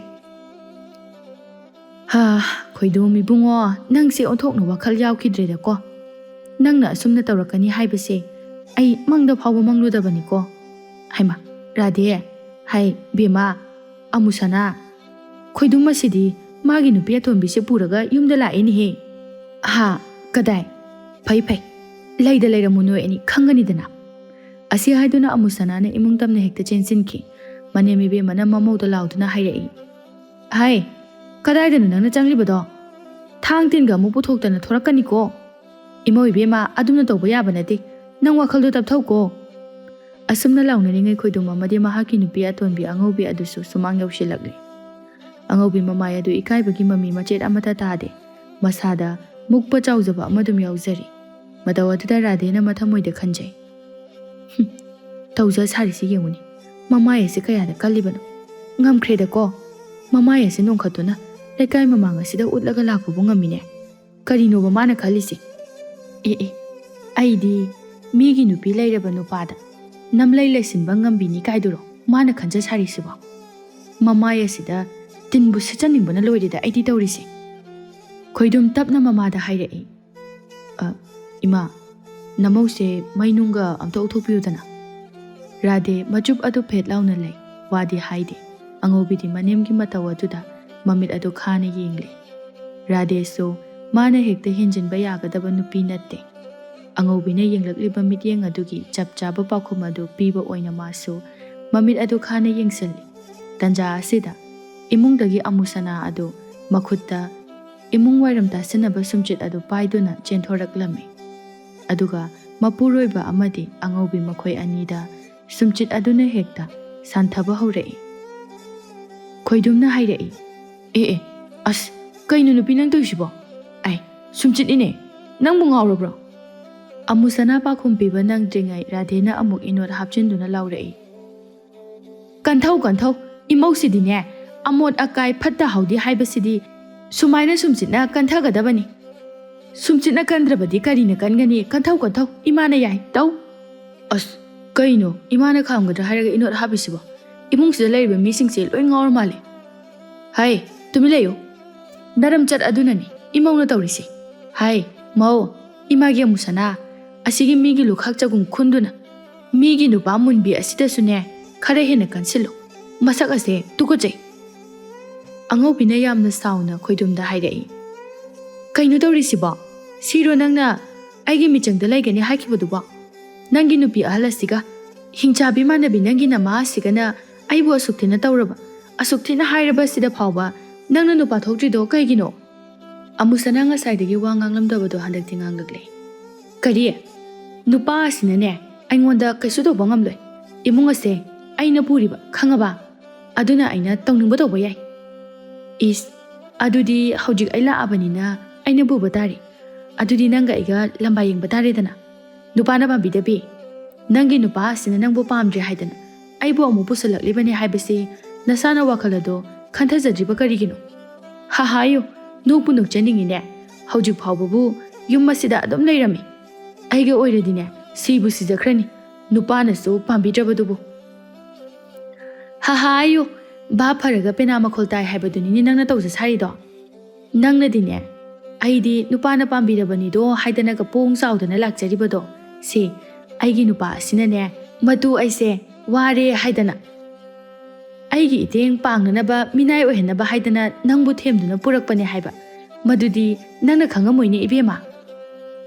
ꯈꯣꯏꯗꯣꯝ ꯏꯕꯨꯡꯉꯣ ꯅꯪꯁꯦ ꯑꯣꯟꯊꯣꯛꯅ ꯋꯥꯈꯜ ꯌꯥꯎꯈꯤꯗ꯭ꯔꯦꯗꯀꯣ ꯅꯪꯅ ꯑꯁꯨꯝꯅ ꯇꯧꯔꯛꯀꯅꯤ ꯍꯥꯏꯕꯁꯦ ꯑꯩ ꯃꯪꯗ ꯐꯥꯎꯕ ꯃꯪꯂꯨꯗꯕꯅꯤꯀꯣ ꯍꯩꯃꯥ ꯔꯥꯙꯦ ꯍꯥꯏ ꯕꯦꯝꯃ ꯑꯃꯨꯁꯅꯥ ꯈꯣꯏꯗꯨꯝ ꯑꯁꯤꯗꯤ ꯃꯥꯒꯤ ꯅꯨꯄꯤ ꯑꯇꯣꯟꯕꯤꯁꯦ ꯄꯨꯔꯒ ꯌꯨꯝꯗ ꯂꯥꯛꯏꯅꯦꯍꯦ ꯍꯥ ꯀꯗꯥꯏ ꯐꯩ ꯐꯩ ꯂꯩꯗ ꯂꯩꯔꯝꯃꯨ ꯅꯣꯏ ꯑꯅꯤ ꯈꯪꯒꯅꯤꯗꯅ ꯑꯁꯤ ꯍꯥꯏꯗꯨꯅ ꯑꯃꯨꯁꯅꯥꯅ ꯏꯃꯨꯡ ꯇꯝꯅ ꯍꯦꯛꯇ ꯆꯦꯟꯁꯤꯟꯈꯤ ꯃꯅꯦꯝ ꯏꯕꯦꯝꯃꯅ ꯃꯃꯧꯗ ꯂꯥꯎꯗꯨꯅ ꯍꯥꯏꯔꯛꯏ ꯍꯥꯏ ꯀꯗꯥꯏꯗꯅꯣ ꯅꯪꯅ ꯆꯪꯂꯤꯕꯗꯣ ꯊꯥꯡ ꯇꯤꯟꯒ ꯑꯃꯨꯛ ꯄꯨꯊꯣꯛꯇꯅ ꯊꯣꯔꯛꯀꯅꯤꯀꯣ ꯏꯃꯧ ꯏꯕꯦꯝꯃ ꯑꯗꯨꯝꯅ ꯇꯧꯕ ꯌꯥꯕ ꯅꯠꯇꯦ ꯅꯪ ꯋꯥꯈꯜꯗꯣ ꯇꯞꯊꯧꯀꯣ ꯑꯁꯨꯝꯅ ꯂꯥꯎꯅꯔꯤꯉꯩ ꯈꯣꯏꯗꯨꯝ ꯑꯃꯗꯤ ꯃꯍꯥꯛꯀꯤ ꯅꯨꯄꯤ ꯑꯇꯣꯟꯕꯤ ꯑꯉꯧꯕꯤ ꯑꯗꯨꯁꯨ ꯁꯨꯃꯥꯡ ꯌꯧꯁꯤꯜꯂꯛꯂꯤ ꯑꯉꯧꯕꯤ ꯃꯃꯥꯏ ꯑꯗꯨ ꯏꯀꯥꯏꯕꯒꯤ ꯃꯃꯤ ꯃꯆꯦꯠ ꯑꯃꯠꯇ ꯇꯥꯗꯦ ꯃꯁꯥꯗ ꯃꯨꯛꯄ ꯆꯥꯎꯖꯕ ꯑꯃꯗꯨꯝ ꯌꯥꯎꯖꯔꯤ ꯃꯇꯧ ꯑꯗꯨꯗ ꯔꯥꯙꯦꯅ ꯃꯊꯃꯣꯏꯗ ꯈꯟꯖꯩ ꯇꯧꯖ ꯁꯥꯔꯤꯁꯤ ꯌꯦꯡꯉꯨꯅꯤ ꯃꯃꯥꯏ ꯑꯁꯤ ꯀꯌꯥꯗ ꯀꯜꯂꯤꯕꯅꯣ ꯉꯝꯈ꯭ꯔꯦꯗꯀꯣ ꯃꯃꯥꯏ ꯑꯁꯤ ꯅꯣꯡꯈꯠꯇꯨꯅ ꯂꯩꯀꯥꯏ ꯃꯃꯥꯡ ꯑꯁꯤꯗ ꯎꯠꯂꯒ ꯂꯥꯛꯄꯕꯨ ꯉꯝꯃꯤꯅꯦ ꯀꯔꯤꯅꯣꯕ ꯃꯥꯅ ꯈꯜꯂꯤꯁꯦ ꯑꯦ ꯑꯩꯗꯤ ꯃꯤꯒꯤ ꯅꯨꯄꯤ ꯂꯩꯔꯕ ꯅꯨꯄꯥꯗ ꯅꯝꯂꯩ ꯂꯩꯁꯤꯟꯕ ꯉꯝꯕꯤꯅꯤ ꯀꯥꯏꯗꯨꯔꯣ ꯃꯥꯅ ꯈꯟꯖ ꯁꯥꯔꯤꯁꯤꯕꯣ ꯃꯃꯥꯏ ꯑꯁꯤꯗ ꯇꯤꯟꯕꯨ ꯁꯤꯠꯆꯅꯤꯡꯕꯅ ꯂꯣꯏꯔꯦꯗ ꯑꯩꯗꯤ ꯇꯧꯔꯤꯁꯦ ꯈꯣꯏꯗꯨꯝ ꯇꯞꯅ ꯃꯃꯥꯗ ꯍꯥꯏꯔꯛꯏ ꯏꯃꯥ ꯅꯃꯧꯁꯦ ꯃꯩꯅꯨꯡꯒ ꯑꯝꯇ ꯎꯊꯣꯛꯄꯤꯌꯨꯗꯅ ꯔꯥꯙꯦ ꯃꯆꯨꯞ ꯑꯗꯨ ꯐꯦꯠ ꯂꯥꯎꯅ ꯂꯩ ꯋꯥꯗꯤ ꯍꯥꯏꯗꯦ ꯑꯉꯧꯕꯤꯗꯤ ꯃꯅꯦꯝꯒꯤ ꯃꯇꯧ ꯑꯗꯨꯗ ꯃꯃꯤꯠ ꯑꯗꯨ ꯈꯥꯅ ꯌꯦꯡꯂꯤ ꯔꯥꯙꯦꯁꯨ ꯃꯥꯅ ꯍꯦꯛꯇ ꯍꯦꯟꯖꯤꯟꯕ ꯌꯥꯒꯗꯕ ꯅꯨꯄꯤ ꯅꯠꯇꯦ ꯑꯉꯧꯕꯤꯅ ꯌꯦꯡꯂꯛꯂꯤꯕ ꯃꯤꯠꯌꯦꯡ ꯑꯗꯨꯒꯤ ꯆꯞ ꯆꯥꯕ ꯄꯥꯎꯈꯨꯝ ꯑꯗꯨ ꯄꯤꯕ ꯑꯣꯏꯅ 마ꯁꯨ ꯃꯃꯤꯠ ꯑꯗꯨ ꯈꯥꯅ ꯌꯦꯡꯁꯤꯜꯂꯤ ꯇꯟꯖꯥ ꯑꯁꯤꯗ ꯏꯃꯨꯡꯗꯒꯤ ꯑꯃꯨꯁꯅꯥ ꯑꯗꯨ ꯃꯈꯨꯠꯇ ꯏꯃꯨꯡ ꯋꯥꯏꯔꯝ ꯇꯥꯁꯤꯟꯅꯕ ꯁꯨꯝꯆꯤꯠ ꯑꯗꯨ ꯄꯥꯏꯗꯨꯅ ꯆꯦꯟꯊꯣꯔꯛꯂꯝꯃꯤ ꯑꯗꯨꯒ ꯃꯄꯨꯔꯣꯏꯕ ꯑꯃꯗꯤ ꯑꯉꯧꯕꯤ ꯃꯈꯣꯏ ꯑꯅꯤꯗ ꯁꯨꯝꯆꯤꯠ ꯑꯗꯨꯅ ꯍꯦꯛꯇ ꯁꯥꯟꯊꯕ ꯍꯧꯔꯛꯏ ꯈꯣꯏꯗꯨꯝꯅ ꯍꯥꯏꯔꯛꯏ ꯑꯦ ꯑꯁ ꯀꯩꯅꯣ ꯅꯨꯄꯤ ꯅꯪ ꯇꯧꯏꯁꯤꯕꯣ ꯑꯩ ꯁꯨꯝꯆꯤꯠꯅꯤꯅꯦ ꯅꯪꯕꯨ ꯉꯥꯎꯔꯕ꯭ꯔꯣ ꯑꯃꯨꯁꯅꯥ ꯄꯥꯈꯨꯝ ꯄꯤꯕ ꯅꯪꯗ꯭ꯔꯤꯉꯩ ꯔꯥꯙꯦꯅ ꯑꯃꯨꯛ ꯏꯅꯣꯠ ꯍꯥꯞꯆꯤꯟꯗꯨꯅ ꯂꯥꯎꯔꯛꯏ ꯀꯟꯊꯧ ꯏꯃꯧꯁꯤꯗꯤꯅꯦ ꯑꯃꯣꯠ ꯑꯀꯥꯏ ꯐꯠꯇ ꯍꯥꯎꯗꯤ ꯍꯥꯏꯕꯁꯤꯗꯤ ꯁꯨꯃꯥꯏꯅ ꯁꯨꯝꯆꯤꯠꯅ ꯀꯟꯊꯒꯗꯕꯅꯤ ꯁꯨꯝꯆꯤꯠꯅ ꯀꯟꯗ꯭ꯔꯕꯗꯤ ꯀꯔꯤꯅ ꯀꯟꯒꯅꯤ ꯀꯟꯊꯧ ꯏꯃꯥꯅ ꯌꯥꯏ ꯇꯧ ꯑꯁ ꯀꯩꯅꯣ ꯏꯃꯥꯅ ꯈꯥꯝꯒꯗ꯭ꯔꯥ ꯍꯥꯏꯔꯒ ꯏꯅꯣꯠ ꯍꯥꯞꯄꯤꯁꯤꯕꯣ ꯏꯃꯨꯡꯁꯤꯗ ꯂꯩꯔꯤꯕ ꯃꯤꯁꯤꯡꯁꯦ ꯂꯣꯏ ꯉꯥꯎꯔ ꯃꯥꯜꯂꯦ ꯍꯥꯏ ꯇꯨꯃꯤꯟ ꯂꯩꯌꯨ ꯅꯔꯝꯆꯠ ꯑꯗꯨꯅꯅꯤ ꯏꯃꯧꯅ ꯇꯧꯔꯤꯁꯤ ꯍꯥꯏ ꯃꯧ ꯏꯃꯥꯒꯤ ꯑꯃꯨꯁꯅꯥ ꯑꯁꯤꯒꯤ ꯃꯤꯒꯤ ꯂꯨꯈꯥꯛ ꯆꯒꯨꯝ ꯈꯨꯟꯗꯨꯅ ꯃꯤꯒꯤ ꯅꯨꯄꯥ ꯃꯨꯟꯕꯤ ꯑꯁꯤꯗꯁꯨꯅꯦ ꯈꯔ ꯍꯦꯟꯅ ꯀꯟꯁꯤꯜꯂꯨ ꯃꯁꯛ ꯑꯁꯦ ꯇꯨꯀꯠꯆꯩ ꯑꯉꯧꯕꯤꯅ ꯌꯥꯝꯅ ꯁꯥꯎꯅ ꯈꯣꯏꯗꯨꯝꯗ ꯍꯥꯏꯔꯛꯏ ꯀꯩꯅꯣ ꯇꯧꯔꯤꯁꯤꯕꯣ ꯁꯤꯔꯣ ꯅꯪꯅ ꯑꯩꯒꯤ ꯃꯤꯆꯪꯗ ꯂꯩꯒꯅꯤ ꯍꯥꯏꯈꯤꯕꯗꯨꯕꯣ ꯅꯪꯒꯤ ꯅꯨꯄꯤ ꯑꯍꯜ ꯑꯁꯤꯒ ꯍꯤꯡꯆꯥꯕꯤ ꯃꯥꯟꯅꯕꯤ ꯅꯪꯒꯤ ꯅꯃꯥ ꯑꯁꯤꯒꯅ ꯑꯩꯕꯨ ꯑꯁꯨꯛ ꯊꯤꯅ ꯇꯧꯔꯕ ꯑꯁꯨꯛ ꯊꯤꯅ ꯍꯥꯏꯔꯕ ꯑꯁꯤꯗ ꯐꯥꯎꯕ ꯅꯪꯅ ꯅꯨꯄꯥ ꯊꯣꯛꯇ꯭ꯔꯤꯗꯣ ꯀꯩꯒꯤꯅꯣ ꯑꯃꯨꯁꯅꯥ ꯉꯁꯥꯏꯗꯒꯤ ꯋꯥ ꯉꯥꯡꯂꯝꯗꯕꯗꯣ ꯍꯟꯗꯛꯇꯤ ꯉꯥꯡꯂꯛꯂꯦ ꯀꯔꯤ ꯅꯨꯄꯥ ꯑꯁꯤꯅꯅꯦ ꯑꯩꯉꯣꯟꯗ ꯀꯩꯁꯨ ꯇꯧꯕ ꯉꯝꯂꯣꯏ ꯏꯃꯨꯡ ꯑꯁꯦ ꯑꯩꯅ ꯄꯨꯔꯤꯕ ꯈꯪꯉꯕ ꯑꯗꯨꯅ ꯑꯩꯅ ꯇꯧꯅꯤꯡꯕ ꯇꯧꯕ ꯌꯥꯏ ꯏꯁ ꯑꯗꯨꯗꯤ ꯍꯧꯖꯤꯛ ꯑꯩ ꯂꯥꯛꯑꯕꯅꯤꯅ ꯑꯩꯅ ꯄꯨꯕ ꯇꯥꯔꯦ ꯑꯗꯨꯗꯤ ꯅꯪꯒ ꯑꯩꯒ ꯂꯝꯕꯥ ꯌꯦꯡꯕ ꯇꯥꯔꯦꯗꯅ ꯅꯨꯄꯥꯅ ꯄꯥꯝꯕꯤꯗꯕꯤ ꯅꯪꯒꯤ ꯅꯨꯄꯥ ꯑꯁꯤꯅ ꯅꯪꯕꯨ ꯄꯥꯝꯗ꯭ꯔꯦ ꯍꯥꯏꯗꯅ ꯑꯩꯕꯨ ꯑꯃꯨꯛ ꯄꯨꯁꯜꯂꯛꯂꯤꯕꯅꯤ ꯍꯥꯏꯕꯁꯤ ꯅꯁꯥꯅ ꯋꯥꯈꯜ ꯑꯗꯣ ꯈꯟꯊꯖꯗ꯭ꯔꯤꯕ ꯀꯔꯤꯒꯤꯅꯣ ꯍꯥꯌꯨ ꯅꯣꯛꯄꯨ ꯅꯣꯛꯆꯅꯤꯡꯉꯤꯅꯦ ꯍꯧꯖꯤꯛ ꯐꯥꯎꯕꯕꯨ ꯌꯨꯝ ꯑꯁꯤꯗ ꯑꯗꯨꯝ ꯂꯩꯔꯝꯃꯤ ꯑꯩꯒ ꯑꯣꯏꯔꯗꯤꯅꯦ ꯁꯤꯕꯨ ꯁꯤꯖꯈ꯭ꯔꯅꯤ ꯅꯨꯄꯥꯅꯁꯨ ꯄꯥꯝꯕꯤꯗ꯭ꯔꯕꯗꯨꯕꯨ ꯍꯥꯌꯨ ꯚꯥꯞ ꯐꯔꯒ ꯄꯦꯅꯥ ꯃꯈꯣꯜ ꯇꯥꯏ ꯍꯥꯏꯕꯗꯨꯅꯤꯅꯦ ꯅꯪꯅ ꯇꯧꯖ ꯁꯥꯔꯤꯗꯣ ꯅꯪꯅꯗꯤꯅꯦ ꯑꯩꯗꯤ ꯅꯨꯄꯥꯅ ꯄꯥꯝꯕꯤꯔꯕꯅꯤꯗꯣ ꯍꯥꯏꯗꯅꯒ ꯄꯣꯡ ꯆꯥꯎꯗꯅ ꯂꯥꯛꯆꯔꯤꯕꯗꯣ ꯁꯤ ꯑꯩꯒꯤ ꯅꯨꯄꯥ ꯑꯁꯤꯅꯅꯦ ꯃꯇꯨ ꯑꯩꯁꯦ ꯋꯥꯔꯦ ꯍꯥꯏꯗꯅ ꯑꯩꯒꯤ ꯏꯇꯦꯡ ꯄꯥꯡꯅꯅꯕ ꯃꯤꯅꯥꯏ ꯑꯣꯏꯍꯟꯅꯕ ꯍꯥꯏꯗꯅ ꯅꯪꯕꯨ ꯊꯦꯝꯗꯨꯅ ꯄꯨꯔꯛꯄꯅꯦ ꯍꯥꯏꯕ ꯃꯗꯨꯗꯤ ꯅꯪꯅ ꯈꯪꯉꯝꯃꯣꯏꯅꯦ ꯏꯕꯦꯝꯃ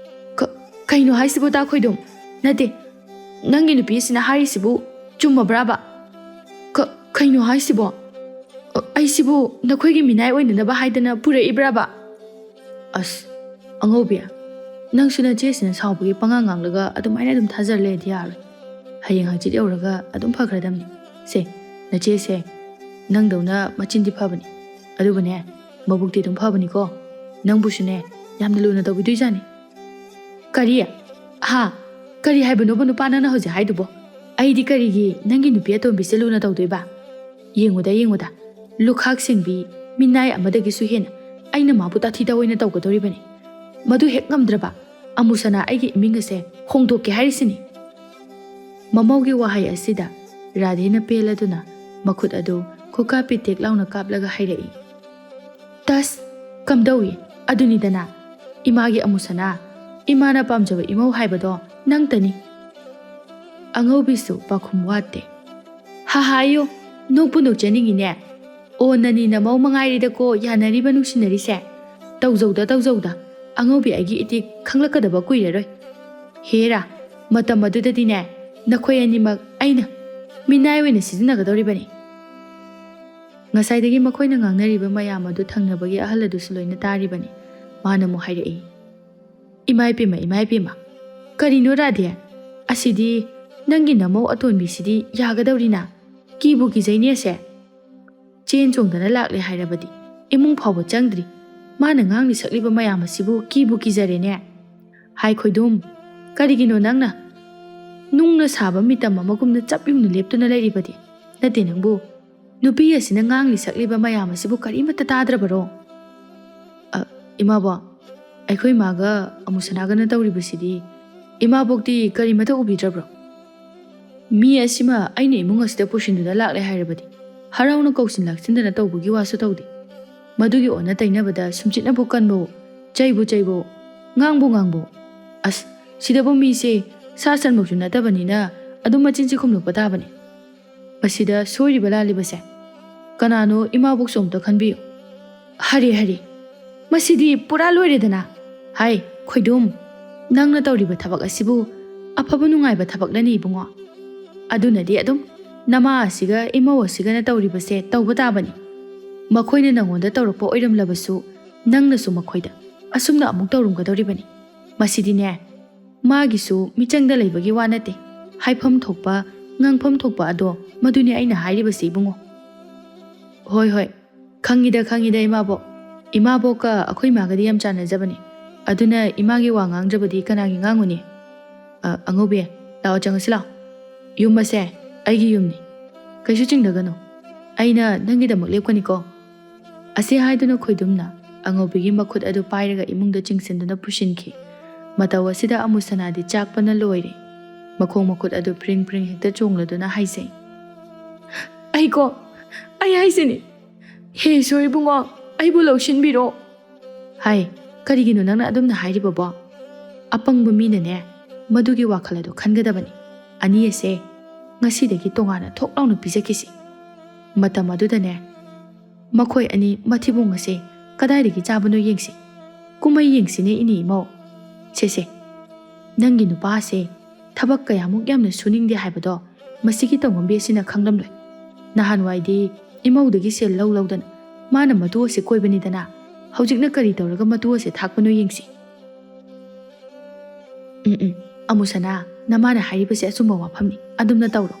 ꯀꯩꯅꯣ ꯍꯥꯏꯁꯤꯕꯨ ꯇꯥꯈꯣꯏꯗꯨꯝ ꯅꯠꯇꯦ ꯅꯪꯒꯤ ꯅꯨꯄꯤꯁꯤꯅ ꯍꯥꯏꯔꯤꯁꯤꯕꯨ ꯆꯨꯝꯃꯕ꯭ꯔꯥꯕ ꯀꯩꯅꯣ ꯍꯥꯏꯁꯤꯕꯣ ꯑꯩꯁꯤꯕꯨ ꯅꯈꯣꯏꯒꯤ ꯃꯤꯅꯥꯏ ꯑꯣꯏꯅꯅꯕ ꯍꯥꯏꯗꯅ ꯄꯨꯔꯛꯏꯕ꯭ꯔꯥꯕ ꯑꯁ ꯑꯉꯧꯕꯤ ꯅꯪꯁꯨ ꯅꯆꯦꯁꯤꯅ ꯁꯥꯎꯕꯒꯤ ꯄꯉꯥꯡ ꯉꯥꯡꯂꯒ ꯑꯗꯨꯃꯥꯏꯅ ꯑꯗꯨꯝ ꯊꯥꯖꯔ ꯂꯩꯔꯗꯤ ꯌꯥꯔꯣꯏ ꯍꯌꯦꯡ ꯍꯪꯆꯤꯠ ꯌꯧꯔꯒ ꯑꯗꯨꯝ ꯐꯈ꯭ꯔꯗꯝꯅꯤ ꯁꯦ ꯅꯆꯦꯁꯦ ꯅꯪꯗꯧꯅ ꯃꯆꯤꯟꯗꯤ ꯐꯕꯅꯤ ꯑꯗꯨꯕꯨꯅꯦ ꯃꯕꯨꯛꯇꯤ ꯑꯗꯨꯝ ꯐꯕꯅꯤꯀꯣ ꯅꯪꯕꯨꯁꯨꯅꯦ ꯌꯥꯝꯅ ꯂꯨꯅ ꯇꯧꯕꯤꯗꯣꯏꯖꯥꯅꯤ ꯀꯔꯤ ꯍꯥꯏꯕꯅꯣꯕ ꯅꯨꯄꯥ ꯅꯪꯅ ꯍꯧꯖꯤꯛ ꯍꯥꯏꯗꯨꯕꯣ ꯑꯩꯗꯤ ꯀꯔꯤꯒꯤ ꯅꯪꯒꯤ ꯅꯨꯄꯤ ꯑꯇꯣꯝꯕꯤꯁꯦ ꯂꯨꯅ ꯇꯧꯗꯣꯏꯕ ꯌꯦꯡꯉꯨꯗ ꯂꯨꯈꯥꯛ ꯁꯦꯡꯕꯤ ꯃꯤꯅꯥꯏ ꯑꯃꯗꯒꯤꯁꯨ ꯍꯦꯟꯅ ꯑꯩꯅ ꯃꯥꯕꯨ ꯇꯥꯊꯤ ꯇꯥꯑꯣꯏꯅ ꯇꯧꯒꯗꯧꯔꯤꯕꯅꯤ ꯃꯗꯨ ꯍꯦꯛ ꯉꯝꯗ꯭ꯔꯕ ꯑꯃꯨꯁꯅꯥ ꯑꯩꯒꯤ ꯏꯃꯤꯡ ꯑꯁꯦ ꯍꯣꯡꯗꯣꯛꯀꯦ ꯍꯥꯏꯔꯤꯁꯤꯅꯤ ꯃꯃꯧꯒꯤ ꯋꯥꯍꯩ ꯑꯁꯤꯗ ꯔꯥꯙꯦꯅ ꯄꯦꯜꯂꯗꯨꯅ ꯃꯈꯨꯠ ꯑꯗꯨ ꯈꯨꯀꯥ ꯄꯤꯇꯦꯛ ꯂꯥꯎꯅ ꯀꯥꯞꯂꯒ ꯍꯥꯏꯔꯛꯏ ꯇꯁ ꯀꯝꯗꯧꯏ ꯑꯗꯨꯅꯤꯗꯅ ꯏꯃꯥꯒꯤ ꯑꯃꯨꯁꯅꯥ ꯏꯃꯥꯅ ꯄꯥꯝꯖꯕ ꯏꯃꯧ ꯍꯥꯏꯕꯗꯣ ꯅꯪꯇꯅꯤ ꯑꯉꯧꯕꯤꯁꯨ ꯄꯥꯈꯨꯝ ꯋꯥꯠꯇꯦ ꯍꯥꯍꯥꯌꯨ ꯅꯣꯛꯄꯨ ꯅꯣꯛꯆꯅꯤꯡꯉꯤꯅꯦ ꯑꯣꯟꯅꯅꯤ ꯅꯃꯧ ꯃꯉꯥꯏꯔꯤꯗꯀꯣ ꯌꯥꯅꯔꯤꯕ ꯅꯨꯡꯁꯤꯅꯔꯤꯁꯦ ꯇꯧꯖꯧꯗ ꯑꯉꯧꯕꯤ ꯑꯩꯒꯤ ꯏꯇꯤꯛ ꯈꯪꯂꯛꯀꯗꯕ ꯀꯨꯏꯔꯔꯣꯏ ꯍꯦꯔꯥ ꯃꯇꯝ ꯑꯗꯨꯗꯗꯤꯅꯦ ꯅꯈꯣꯏ ꯑꯅꯤꯃꯛ ꯑꯩꯅ ꯃꯤꯅꯥꯏ ꯑꯣꯏꯅ ꯁꯤꯖꯤꯟꯅꯒꯗꯧꯔꯤꯕꯅꯤ ꯉꯁꯥꯏꯗꯒꯤ ꯃꯈꯣꯏꯅ ꯉꯥꯡꯅꯔꯤꯕ ꯃꯌꯥꯝ ꯑꯗꯨ ꯊꯪꯅꯕꯒꯤ ꯑꯍꯜ ꯑꯗꯨꯁꯨ ꯂꯣꯏꯅ ꯇꯥꯔꯤꯕꯅꯤ ꯃꯥꯅ ꯑꯃꯨꯛ ꯍꯥꯏꯔꯛꯏ ꯏꯃꯥꯏꯄꯦꯝꯃ ꯀꯔꯤꯅꯣ ꯔꯥꯙꯦ ꯑꯁꯤꯗꯤ ꯅꯪꯒꯤ ꯅꯃꯧ ꯑꯇꯣꯟꯕꯤꯁꯤꯗꯤ ꯌꯥꯒꯗꯧꯔꯤꯅ ꯀꯤꯕꯨ ꯀꯤꯖꯩꯅꯦꯁꯦ ꯆꯦꯟ ꯆꯣꯡꯗꯅ ꯂꯥꯛꯂꯦ ꯍꯥꯏꯔꯕꯗꯤ ꯏꯃꯨꯡ ꯐꯥꯎꯕ ꯆꯪꯗ꯭ꯔꯤ ꯃꯥꯅ ꯉꯥꯡꯂꯤ ꯁꯛꯂꯤꯕ ꯃꯌꯥꯝ ꯑꯁꯤꯕꯨ ꯀꯤꯕꯨ ꯀꯤꯖꯔꯦꯅꯦ ꯍꯥꯏ ꯈꯣꯏꯗꯨꯝ ꯀꯔꯤꯒꯤꯅꯣ ꯅꯪꯅ ꯅꯨꯡꯅ ꯁꯥꯕ ꯃꯤꯇꯝ ꯑꯃꯒꯨꯝꯅ ꯆꯞ ꯌꯨꯡꯅ ꯂꯦꯞꯇꯨꯅ ꯂꯩꯔꯤꯕꯗꯤ ꯅꯠꯇꯦ ꯅꯪꯕꯨ ꯅꯨꯄꯤ ꯑꯁꯤꯅ ꯉꯥꯡꯂꯤ ꯁꯛꯂꯤꯕ ꯃꯌꯥꯝ ꯑꯁꯤꯕꯨ ꯀꯔꯤꯃꯠꯇ ꯇꯥꯗ꯭ꯔꯕꯔꯣ ꯏꯃꯥꯕꯣ ꯑꯩꯈꯣꯏ ꯃꯥꯒ ꯑꯃꯨꯁꯅꯥꯒꯅ ꯇꯧꯔꯤꯕꯁꯤꯗꯤ ꯏꯃꯥꯕꯣꯛꯇꯤ ꯀꯔꯤꯃꯠꯇ ꯎꯕꯤꯗ꯭ꯔꯕ꯭ꯔꯣ ꯃꯤ ꯑꯁꯤꯃ ꯑꯩꯅ ꯏꯃꯨꯡ ꯑꯁꯤꯗ ꯄꯨꯁꯤꯟꯗꯨꯅ ꯂꯥꯛꯂꯦ ꯍꯥꯏꯔꯕꯗꯤ ꯍꯔꯥꯎꯅ ꯀꯧꯁꯤꯟ ꯂꯥꯛꯁꯤꯟꯗꯅ ꯇꯧꯕꯒꯤ ꯋꯥꯁꯨ ꯇꯧꯗꯦ ꯃꯗꯨꯒꯤ ꯑꯣꯟꯅ ꯇꯩꯅꯕꯗ ꯁꯨꯝꯆꯤꯠꯅꯕꯨ ꯀꯟꯕꯣ ꯆꯩꯕꯣ ꯉꯥꯡꯕꯣ ꯑꯁ ꯁꯤꯗꯕꯨ ꯃꯤꯁꯦ ꯁꯥ ꯁꯟꯃꯛꯁꯨ ꯅꯠꯇꯕꯅꯤꯅ ꯑꯗꯨꯝ ꯃꯆꯤꯟꯁꯦ ꯈꯨꯝꯂꯛꯄ ꯇꯥꯕꯅꯤ ꯃꯁꯤꯗ ꯁꯣꯏꯔꯤꯕ ꯂꯥꯜꯂꯤꯕꯁꯦ ꯀꯅꯥꯅꯣ ꯏꯃꯥꯕꯣꯛꯁꯨ ꯑꯝꯇ ꯈꯟꯕꯤꯌꯨ ꯍꯔꯦ ꯃꯁꯤꯗꯤ ꯄꯨꯔꯥ ꯂꯣꯏꯔꯦꯗꯅ ꯍꯥꯏ ꯈꯣꯏꯗꯨꯝ ꯅꯪꯅ ꯇꯧꯔꯤꯕ ꯊꯕꯛ ꯑꯁꯤꯕꯨ ꯑꯐꯕ ꯅꯨꯡꯉꯥꯏꯕ ꯊꯕꯛꯂꯅꯤ ꯏꯕꯨꯡꯉꯣ ꯑꯗꯨꯅꯗꯤ ꯑꯗꯨꯝ ꯅꯃꯥ ꯑꯁꯤꯒ ꯏꯃꯧ ꯑꯁꯤꯒꯅ ꯇꯧꯔꯤꯕꯁꯦ ꯇꯧꯕ ꯇꯥꯕꯅꯤ ꯃꯈꯣꯏꯅ ꯅꯪꯉꯣꯟꯗ ꯇꯧꯔꯛꯄ ꯑꯣꯏꯔꯝꯂꯕꯁꯨ ꯅꯪꯅꯁꯨ ꯃꯈꯣꯏꯗ ꯑꯁꯨꯝꯅ ꯑꯃꯨꯛ ꯇꯧꯔꯝꯒꯗꯧꯔꯤꯕꯅꯤ ꯃꯁꯤꯗꯤꯅꯦ ꯃꯥꯒꯤꯁꯨ ꯃꯤꯆꯪꯗ ꯂꯩꯕꯒꯤ ꯋꯥ ꯅꯠꯇꯦ ꯍꯥꯏꯐꯝ ꯊꯣꯛꯄ ꯉꯥꯡꯐꯝ ꯊꯣꯛꯄ ꯑꯗꯣ ꯃꯗꯨꯅꯤ ꯑꯩꯅ ꯍꯥꯏꯔꯤꯕꯁꯤ ꯏꯕꯨꯡꯉꯣ ꯍꯣꯏ ꯈꯪꯉꯤꯗ ꯏꯃꯥꯕꯣꯛꯀ ꯑꯩꯈꯣꯏ ꯃꯥꯒꯗꯤ ꯌꯥꯝ ꯆꯥꯟꯅꯖꯕꯅꯤ ꯑꯗꯨꯅ ꯏꯃꯥꯒꯤ ꯋꯥ ꯉꯥꯡꯗ꯭ꯔꯕꯗꯤ ꯀꯅꯥꯒꯤ ꯉꯥꯡꯉꯨꯅꯤ ꯑꯉꯧꯕꯤ ꯂꯥꯛꯑꯣ ꯆꯪꯉꯁꯤ ꯂꯥꯛꯑꯣ ꯌꯨꯝ ꯑꯁꯦ ꯑꯩꯒꯤ ꯌꯨꯝꯅꯤ ꯀꯩꯁꯨ ꯆꯤꯡꯅꯒꯅꯨ ꯑꯩꯅ ꯅꯪꯒꯤꯗꯃꯛ ꯂꯦꯞꯀꯅꯤꯀꯣ ꯑꯁꯤ ꯍꯥꯏꯗꯨꯅ ꯈꯣꯏꯗꯨꯝꯅ ꯑꯉꯧꯕꯤꯒꯤ ꯃꯈꯨꯠ ꯑꯗꯨ ꯄꯥꯏꯔꯒ ꯏꯃꯨꯡꯗ ꯆꯤꯡꯁꯤꯟꯗꯨꯅ ꯄꯨꯁꯤꯟꯈꯤ ꯃꯇꯧ ꯑꯁꯤꯗ ꯑꯃꯨꯁꯅꯥꯗꯤ ꯆꯥꯛꯄꯅ ꯂꯣꯏꯔꯦ ꯃꯈꯣꯡ ꯃꯈꯨꯠ ꯑꯗꯨ ꯄ꯭ꯔꯤꯡ ꯍꯦꯛꯇ ꯆꯣꯡꯂꯗꯨꯅ ꯍꯥꯏꯖꯩ ꯑꯩ ꯍꯥꯏꯁꯤꯅꯤ ꯍꯦ ꯏꯁꯣꯔ ꯏꯕꯨꯡꯉꯣ ꯑꯩꯕꯨ ꯂꯧꯁꯤꯟꯕꯤꯔꯣ ꯍꯥꯏ ꯀꯔꯤꯒꯤꯅꯣ ꯅꯪꯅ ꯑꯗꯨꯝꯅ ꯍꯥꯏꯔꯤꯕꯕꯣ ꯑꯄꯪꯕ ꯃꯤꯅꯅꯦ ꯃꯗꯨꯒꯤ ꯋꯥꯈꯜ ꯑꯗꯨ ꯈꯟꯒꯗꯕꯅꯤ ꯑꯅꯤ ꯑꯁꯦ ꯉꯁꯤꯗꯒꯤ ꯇꯣꯉꯥꯟꯅ ꯊꯣꯛ ꯂꯥꯎꯅ ꯄꯤꯖꯈꯤꯁꯤ ꯃꯇꯝ ꯑꯗꯨꯗꯅꯦ ꯃꯈꯣꯏ ꯑꯅꯤ ꯃꯊꯤꯕꯣꯡ ꯑꯁꯦ ꯀꯗꯥꯏꯗꯒꯤ ꯆꯥꯕꯅꯣ ꯌꯦꯡꯁꯤ ꯀꯨꯝꯍꯩ ꯌꯦꯡꯁꯤꯅꯦ ꯏꯅꯦ ꯏꯃꯧ ꯁꯦ ꯅꯪꯒꯤ ꯅꯨꯄꯥꯁꯦ ꯊꯕꯛ ꯀꯌꯥꯃꯨꯛ ꯌꯥꯝꯅ ꯁꯨꯅꯤꯡꯗꯦ ꯍꯥꯏꯕꯗꯣ ꯃꯁꯤꯒꯤ ꯇꯧꯉꯝꯕꯤ ꯑꯁꯤꯅ ꯈꯪꯂꯝꯂꯣꯏ ꯅꯍꯥꯟꯋꯥꯏꯗꯤ ꯏꯃꯧꯗꯒꯤ ꯁꯦꯜ ꯂꯧꯗꯅ ꯃꯥꯅ ꯃꯇꯨ ꯑꯁꯦ ꯀꯣꯏꯕꯅꯤꯗꯅ ꯍꯧꯖꯤꯛꯅ ꯀꯔꯤ ꯇꯧꯔꯒ ꯃꯇꯨ ꯑꯁꯦ ꯊꯥꯛꯄꯅꯣ ꯌꯦꯡꯁꯤ ꯑꯃꯨꯁꯅꯥ ꯅꯃꯥꯅ ꯍꯥꯏꯔꯤꯕꯁꯦ ꯑꯆꯨꯝꯕ ꯋꯥꯐꯝꯅꯤ ꯑꯗꯨꯝꯅ ꯇꯧꯔꯣ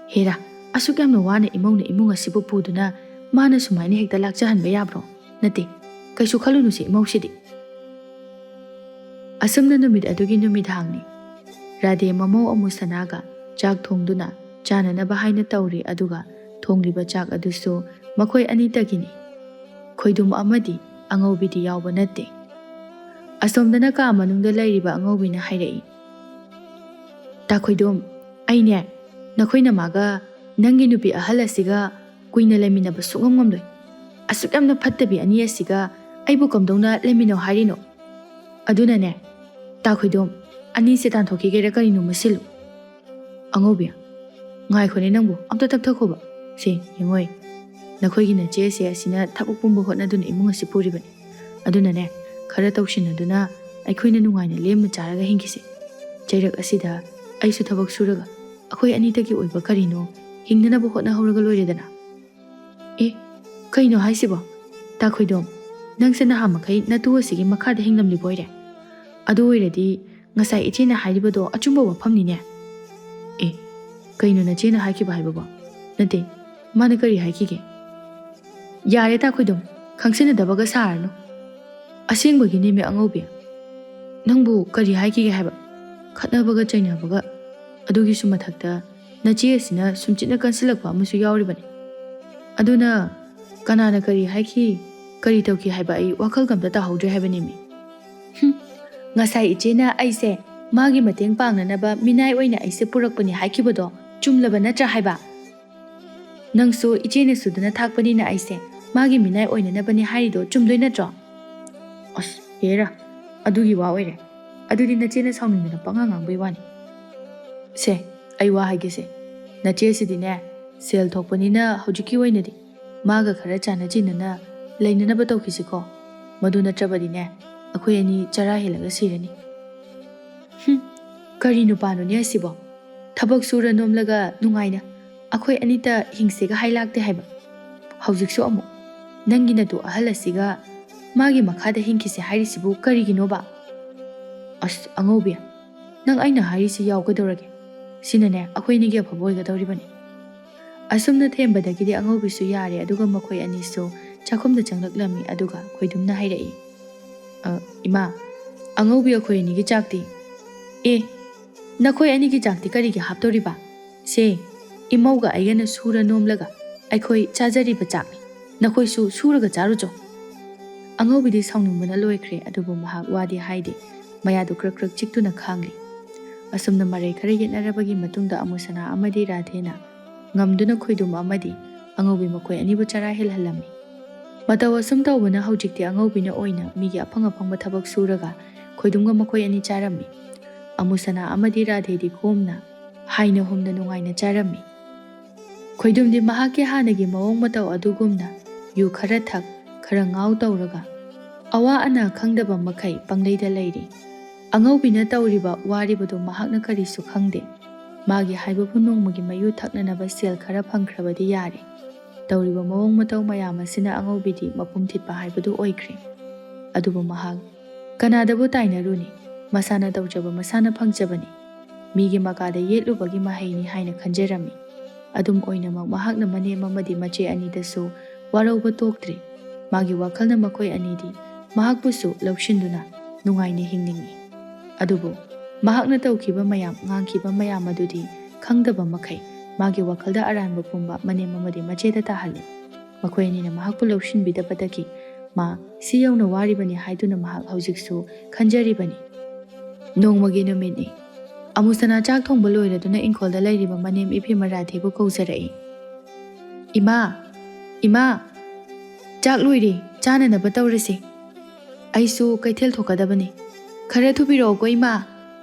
ꯍꯦꯔꯥ ꯑꯁꯨꯛ ꯌꯥꯝꯅ ꯋꯥꯅ ꯏꯃꯧꯅ ꯏꯃꯨꯡ ꯑꯁꯤꯕꯨ ꯄꯨꯗꯨꯅ ꯃꯥꯅ ꯁꯨꯃꯥꯏꯅ ꯍꯦꯛꯇ ꯂꯥꯛꯆꯍꯟꯕ ꯌꯥꯕ꯭ꯔꯣ ꯅꯠꯇꯦ ꯀꯩꯁꯨ ꯈꯜꯂꯨꯅꯨꯁꯤ ꯏꯃꯧꯁꯤꯗꯤ ꯑꯁꯨꯝꯅ ꯅꯨꯃꯤꯠ ꯑꯗꯨꯒꯤ ꯅꯨꯃꯤꯗꯥꯡꯅꯤ ꯔꯥꯙꯦ ꯃꯃꯧ ꯑꯃꯨꯁꯅꯥꯒ ꯆꯥꯛ ꯊꯣꯡꯗꯨꯅ ꯆꯥꯅꯅꯕ ꯍꯥꯏꯅ ꯇꯧꯔꯤ ꯑꯗꯨꯒ ꯊꯣꯡꯂꯤꯕ ꯆꯥꯛ ꯑꯗꯨꯁꯨ ꯃꯈꯣꯏ ꯑꯅꯤꯇꯒꯤꯅꯤ ꯈꯣꯏꯗꯨꯝ ꯑꯃꯗꯤ ꯑꯉꯧꯕꯤꯗꯤ ꯌꯥꯎꯕ ꯅꯠꯇꯦ ꯑꯁꯣꯝꯗꯅ ꯀꯥ ꯃꯅꯨꯡꯗ ꯂꯩꯔꯤꯕ ꯑꯉꯧꯕꯤꯅ ꯍꯥꯏꯔꯛꯏ ꯇꯥ ꯈꯣꯏꯗꯨꯝ ꯑꯩꯅꯦ ꯅꯈꯣꯏ ꯅꯃꯥꯒ ꯅꯪꯒꯤ ꯅꯨꯄꯤ ꯑꯍꯜ ꯑꯁꯤꯒ ꯀꯨꯏꯅ ꯂꯩꯃꯤꯟꯅꯕ ꯁꯨꯛꯉꯝ ꯉꯝꯂꯣꯏ ꯑꯁꯨꯛ ꯌꯥꯝꯅ ꯐꯠꯇꯕꯤ ꯑꯅꯤ ꯑꯁꯤꯒ ꯑꯩꯕꯨ ꯀꯝꯗꯧꯅ ꯂꯩꯃꯤꯟꯅꯧ ꯍꯥꯏꯔꯤꯅꯣ ꯑꯗꯨꯅꯅꯦ ꯇꯥ ꯈꯣꯏꯗꯨꯝ ꯑꯅꯤꯁꯦ ꯇꯥꯟꯊꯣꯛꯈꯤꯒꯦꯔꯥ ꯀꯔꯤꯅꯣꯃ ꯁꯤꯜꯂꯨ ꯑꯉꯧꯕꯤ ꯉꯥꯏꯈꯣꯅꯦ ꯅꯪꯕꯨ ꯑꯝꯇ ꯇꯞꯊꯈꯣꯕ ꯁꯤ ꯌꯦꯡꯉꯣꯏ ꯅꯈꯣꯏꯒꯤ ꯅꯆꯦꯁꯦ ꯑꯁꯤꯅ ꯊꯕꯛ ꯄꯨꯝꯕ ꯍꯣꯠꯅꯗꯨꯅ ꯏꯃꯨꯡ ꯑꯁꯤ ꯄꯨꯔꯤꯕꯅꯤ ꯑꯗꯨꯅꯅꯦ ꯈꯔ ꯇꯧꯁꯤꯟꯅꯗꯨꯅ ꯑꯩꯈꯣꯏꯅ ꯅꯨꯡꯉꯥꯏꯅ ꯂꯦꯝꯅ ꯆꯥꯔꯒ ꯍꯤꯡꯈꯤꯁꯤ ꯆꯩꯔꯛ ꯑꯁꯤꯗ ꯑꯩꯁꯨ ꯊꯕꯛ ꯁꯨꯔꯒ ꯑꯩꯈꯣꯏ ꯑꯅꯤꯇꯒꯤ ꯑꯣꯏꯕ ꯀꯔꯤꯅꯣ ꯍꯤꯡꯅꯅꯕ ꯍꯣꯠꯅꯍꯧꯔꯒ ꯂꯣꯏꯔꯦꯗꯅ ꯀꯩꯅꯣ ꯍꯥꯏꯁꯤꯕꯣ ꯇꯥ ꯈꯣꯏꯗꯣꯝ ꯅꯪꯁꯦ ꯅꯍꯥꯟꯃꯈꯩ ꯅꯇꯨ ꯑꯁꯤꯒꯤ ꯃꯈꯥꯗ ꯍꯤꯡꯂꯝꯂꯤꯕꯣꯏꯔꯦ ꯑꯗꯨ ꯑꯣꯏꯔꯗꯤ ꯉꯁꯥꯏ ꯏꯆꯦꯅ ꯍꯥꯏꯔꯤꯕꯗꯣ ꯑꯆꯨꯝꯕ ꯋꯥꯐꯝꯅꯤꯅꯦ ꯀꯩꯅꯣ ꯅꯆꯦꯅ ꯍꯥꯏꯈꯤꯕ ꯍꯥꯏꯕꯕꯣ ꯅꯠꯇꯦ ꯃꯥꯅ ꯀꯔꯤ ꯍꯥꯏꯈꯤꯒꯦ ꯌꯥꯔꯦ ꯇꯥ ꯈꯣꯏꯗꯣꯝ ꯈꯪꯁꯤꯟꯅꯗꯕꯒ ꯁꯥꯔꯅꯨ ꯑꯁꯦꯡꯕꯒꯤꯅꯦꯃꯤ ꯑꯉꯧꯕꯤ ꯅꯪꯕꯨ ꯀꯔꯤ ꯍꯥꯏꯈꯤꯒꯦ ꯍꯥꯏꯕ ꯈꯠꯅꯕꯒ ꯆꯩꯅꯕꯒ ꯑꯗꯨꯒꯤꯁꯨ ꯃꯊꯛꯇ ꯅꯆꯦ ꯑꯁꯤꯅ ꯁꯨꯝꯆꯤꯠꯅ ꯀꯟꯁꯤꯜꯂꯛꯄ ꯑꯃꯁꯨ ꯌꯥꯎꯔꯤꯕꯅꯤ ꯑꯗꯨꯅ ꯀꯅꯥꯅ ꯀꯔꯤ ꯍꯥꯏꯈꯤ ꯀꯔꯤ ꯇꯧꯈꯤ ꯍꯥꯏꯕ ꯑꯩ ꯋꯥꯈꯜꯒ ꯑꯝꯇ ꯇꯥꯍꯧꯗ꯭ꯔꯦ ꯍꯥꯏꯕꯅꯦꯃꯤ ꯉꯁꯥꯏ ꯏꯆꯦꯅ ꯑꯩꯁꯦ ꯃꯥꯒꯤ ꯃꯇꯦꯡ ꯄꯥꯡꯅꯅꯕ ꯃꯤꯅꯥꯏ ꯑꯣꯏꯅ ꯑꯩꯁꯦ ꯄꯨꯔꯛꯄꯅꯤ ꯍꯥꯏꯈꯤꯕꯗꯣ ꯆꯨꯝꯂꯕ ꯅꯠꯇ꯭ꯔꯥ ꯍꯥꯏꯕ ꯅꯪꯁꯨ ꯏꯆꯦꯅ ꯁꯨꯗꯨꯅ ꯊꯥꯛꯄꯅꯤꯅ ꯑꯩꯁꯦ ꯃꯥꯒꯤ ꯃꯤꯅꯥꯏ ꯑꯣꯏꯅꯅꯕꯅꯤ ꯍꯥꯏꯔꯤꯗꯣ ꯆꯨꯝꯗꯣꯏ ꯅꯠꯇ꯭ꯔꯣ ꯑꯁ ꯍꯦꯔꯥ ꯑꯗꯨꯒꯤ ꯋꯥ ꯑꯣꯏꯔꯦ ꯑꯗꯨꯗꯤ ꯅꯆꯦꯅ ꯁꯥꯎꯅꯤꯡꯗꯅ ꯄꯉꯥꯡ ꯉꯥꯡꯕꯩ ꯋꯥꯅꯤ ꯁꯦ ꯑꯩ ꯋꯥ ꯍꯥꯏꯒꯦꯁꯦ ꯅꯆꯦꯁꯤꯗꯤꯅꯦ ꯁꯦꯜ ꯊꯣꯛꯄꯅꯤꯅ ꯍꯧꯖꯤꯛꯀꯤ ꯑꯣꯏꯅꯗꯤ ꯃꯥꯒ ꯈꯔ ꯆꯥꯟꯅ ꯆꯤꯟꯅꯅ ꯂꯩꯅꯅꯕ ꯇꯧꯈꯤꯁꯤꯀꯣ ꯃꯗꯨ ꯅꯠꯇ꯭ꯔꯕꯗꯤꯅꯦ ꯑꯩꯈꯣꯏ ꯑꯅꯤ ꯆꯔꯥ ꯍꯦꯜꯂꯒ ꯁꯤꯔꯅꯤ ꯀꯔꯤ ꯅꯨꯄꯥꯅꯣꯅꯦ ꯑꯁꯤꯕꯣ ꯊꯕꯛ ꯁꯨꯔ ꯅꯣꯝꯂꯒ ꯅꯨꯡꯉꯥꯏꯅ ꯑꯩꯈꯣꯏ ꯑꯅꯤꯇ ꯍꯤꯡꯁꯦꯒ ꯍꯥꯏꯂꯥꯛꯇꯦ ꯍꯥꯏꯕ ꯍꯧꯖꯤꯛꯁꯨ ꯑꯃꯨꯛ ꯅꯪꯒꯤ ꯅꯇꯨ ꯑꯍꯜ ꯑꯁꯤꯒ ꯃꯥꯒꯤ ꯃꯈꯥꯗ ꯍꯤꯡꯈꯤꯁꯦ ꯍꯥꯏꯔꯤꯁꯤꯕꯨ ꯀꯔꯤꯒꯤꯅꯣꯕ ꯑꯁ ꯑꯉꯧꯕꯤ ꯅꯪ ꯑꯩꯅ ꯍꯥꯏꯔꯤꯁꯤ ꯌꯥꯎꯒꯗꯧꯔꯒꯦ ꯁꯤꯅꯅꯦ ꯑꯩꯈꯣꯏ ꯑꯅꯤꯒꯤ ꯑꯐꯕ ꯑꯣꯏꯒꯗꯧꯔꯤꯕꯅꯤ ꯑꯁꯨꯝꯅ ꯊꯦꯝꯕꯗꯒꯤꯗꯤ ꯑꯉꯧꯕꯤꯁꯨ ꯌꯥꯔꯦ ꯑꯗꯨꯒ ꯃꯈꯣꯏ ꯑꯅꯤꯁꯨ ꯆꯥꯛꯈꯨꯝꯗ ꯆꯪꯂꯛꯂꯝꯃꯤ ꯑꯗꯨꯒ ꯈꯣꯏꯗꯨꯝꯅ ꯍꯥꯏꯔꯛꯏ ꯏꯃꯥ ꯑꯉꯧꯕꯤ ꯑꯩꯈꯣꯏ ꯑꯅꯤꯒꯤ ꯆꯥꯛꯇꯤ ꯑꯦ ꯅꯈꯣꯏ ꯑꯅꯤꯒꯤ ꯆꯥꯛꯇꯤ ꯀꯔꯤꯒꯤ ꯍꯥꯞꯇꯧꯔꯤꯕ ꯁꯦ ꯏꯃꯧꯒ ꯑꯩꯒꯅ ꯁꯨꯔ ꯅꯣꯝꯂꯒ ꯑꯩꯈꯣꯏ ꯆꯥꯖꯔꯤꯕ ꯆꯥꯛꯅꯤ ꯅꯈꯣꯏꯁꯨ ꯁꯨꯔꯒ ꯆꯥꯔꯨꯆꯣ ꯑꯉꯧꯕꯤꯗꯤ ꯁꯥꯎꯅꯤꯡꯕꯅ ꯂꯣꯏꯈ꯭ꯔꯦ ꯑꯗꯨꯕꯨ ꯃꯍꯥꯛ ꯋꯥꯗꯤ ꯍꯥꯏꯗꯦ ꯃꯌꯥꯗꯨ ꯀ꯭ꯔꯛ ꯀ꯭ꯔꯛ ꯆꯤꯛꯇꯨꯅ ꯈꯥꯡꯂꯤ ꯑꯁꯨꯝꯅ ꯃꯔꯩ ꯈꯔ ꯌꯦꯠꯅꯔꯕꯒꯤ ꯃꯇꯨꯡꯗ ꯑꯃꯨꯁꯅꯥ ꯑꯃꯗꯤ ꯔꯥꯙꯦꯅ ꯉꯝꯗꯨꯅ ꯈꯣꯏꯗꯨꯝ ꯑꯃꯗꯤ ꯑꯉꯧꯕꯤ ꯃꯈꯣꯏ ꯑꯅꯤꯕꯨ ꯆꯔꯥ ꯍꯦꯜꯍꯜꯂꯝꯃꯤ ꯃꯇꯧ ꯑꯁꯨꯝ ꯇꯧꯕꯅ ꯍꯧꯖꯤꯛꯇꯤ ꯑꯉꯧꯕꯤꯅ ꯑꯣꯏꯅ ꯃꯤꯒꯤ ꯑꯐꯪ ꯑꯐꯪꯕ ꯊꯕꯛ ꯁꯨꯔꯒ ꯈꯣꯏꯗꯨꯝꯒ ꯃꯈꯣꯏ ꯑꯅꯤ ꯆꯥꯔꯝꯃꯤ ꯑꯃꯨꯁꯅꯥ ꯑꯃꯗꯤ ꯔꯥꯙꯦꯗꯤ ꯀꯣꯝꯅ ꯍꯥꯏꯅ ꯍꯨꯝꯅ ꯅꯨꯡꯉꯥꯏꯅ ꯆꯥꯔꯝꯃꯤ ꯈꯣꯏꯗꯨꯝꯗꯤ ꯃꯍꯥꯛꯀꯤ ꯍꯥꯟꯅꯒꯤ ꯃꯑꯣꯡ ꯃꯇꯧ ꯑꯗꯨꯒꯨꯝꯅ ꯌꯨ ꯈꯔ ꯊꯛ ꯈꯔ ꯉꯥꯎ ꯇꯧꯔꯒ ꯑꯋꯥ ꯑꯅꯥ ꯈꯪꯗꯕ ꯃꯈꯩ ꯄꯪꯂꯩꯗ ꯂꯩꯔꯤ ꯑꯉꯧꯕꯤꯅ ꯇꯧꯔꯤꯕ ꯋꯥꯔꯤꯕꯗꯨ ꯃꯍꯥꯛꯅ ꯀꯔꯤꯁꯨ ꯈꯪꯗꯦ ꯃꯥꯒꯤ ꯍꯥꯏꯕꯕꯨ ꯅꯣꯡꯃꯒꯤ ꯃꯌꯨ ꯊꯛꯅꯅꯕ ꯁꯦꯜ ꯈꯔ ꯐꯪꯈ꯭ꯔꯕꯗꯤ ꯌꯥꯔꯦ ꯇꯧꯔꯤꯕ ꯃꯑꯣꯡ ꯃꯇꯧ ꯃꯌꯥꯝ ꯑꯁꯤꯅ ꯑꯉꯧꯕꯤꯗꯤ ꯃꯄꯨꯝ ꯊꯤꯠꯄ ꯍꯥꯏꯕꯗꯨ ꯑꯣꯏꯈ꯭ꯔꯦ ꯑꯗꯨꯕꯨ ꯃꯍꯥꯛ ꯀꯅꯥꯗꯕꯨ ꯇꯥꯏꯅꯔꯨꯅꯤ ꯃꯁꯥꯅ ꯇꯧꯖꯕ ꯃꯁꯥꯅ ꯐꯪꯖꯕꯅꯤ ꯃꯤꯒꯤ ꯃꯀꯥꯗ ꯌꯦꯠꯂꯨꯕꯒꯤ ꯃꯍꯩꯅꯤ ꯍꯥꯏꯅ ꯈꯟꯖꯔꯝꯃꯤ ꯑꯗꯨꯝ ꯑꯣꯏꯅꯃꯛ ꯃꯍꯥꯛꯅ ꯃꯅꯦꯝ ꯑꯃꯗꯤ ꯃꯆꯦ ꯑꯅꯤꯗꯁꯨ ꯋꯥꯔꯧꯕ ꯇꯣꯛꯇ꯭ꯔꯤ ꯃꯥꯒꯤ ꯋꯥꯈꯜꯅ ꯃꯈꯣꯏ ꯑꯅꯤꯗꯤ ꯃꯍꯥꯛꯄꯨꯁꯨ ꯂꯧꯁꯤꯟꯗꯨꯅ ꯅꯨꯡꯉꯥꯏꯅ ꯍꯤꯡꯅꯤꯡꯏ ꯑꯗꯨꯕꯨ ꯃꯍꯥꯛꯅ ꯇꯧꯈꯤꯕ ꯃꯌꯥꯝ ꯉꯥꯡꯈꯤꯕ ꯃꯌꯥꯝ ꯑꯗꯨꯗꯤ ꯈꯪꯗꯕ ꯃꯈꯩ ꯃꯥꯒꯤ ꯋꯥꯈꯜꯗ ꯑꯔꯥꯟꯕ ꯄꯨꯝꯕ ꯃꯅꯦꯝ ꯑꯃꯗꯤ ꯃꯆꯦꯗ ꯇꯥꯍꯜꯂꯤ ꯃꯈꯣꯏ ꯑꯅꯤꯅ ꯃꯍꯥꯛꯄꯨ ꯂꯧꯁꯤꯟꯕꯤꯗꯕꯗꯒꯤ ꯃꯥ ꯁꯤ ꯌꯧꯅ ꯋꯥꯔꯤꯕꯅꯤ ꯍꯥꯏꯗꯨꯅ ꯃꯍꯥꯛ ꯍꯧꯖꯤꯛꯁꯨ ꯈꯟꯖꯔꯤꯕꯅꯤ ꯅꯣꯡꯃꯒꯤ ꯅꯨꯃꯤꯠꯅꯤ ꯑꯃꯨꯁꯅꯥ ꯆꯥꯛ ꯊꯣꯡꯕ ꯂꯣꯏꯔꯗꯨꯅ ꯏꯪꯈꯣꯜꯗ ꯂꯩꯔꯤꯕ ꯃꯅꯦꯝ ꯏꯐꯦꯝꯃ ꯔꯥꯙꯦꯕꯨ ꯀꯧꯖꯔꯛꯏ ꯏꯃꯥ ꯏꯃꯥ ꯆꯥꯛ ꯂꯣꯏꯔꯦ ꯆꯥꯅꯅꯕ ꯇꯧꯔꯁꯤ ꯑꯩꯁꯨ ꯀꯩꯊꯦꯜ ꯊꯣꯛꯀꯗꯕꯅꯤ ꯈꯔ ꯊꯨꯕꯤꯔꯛꯑꯣꯀꯣ ꯏꯃꯥ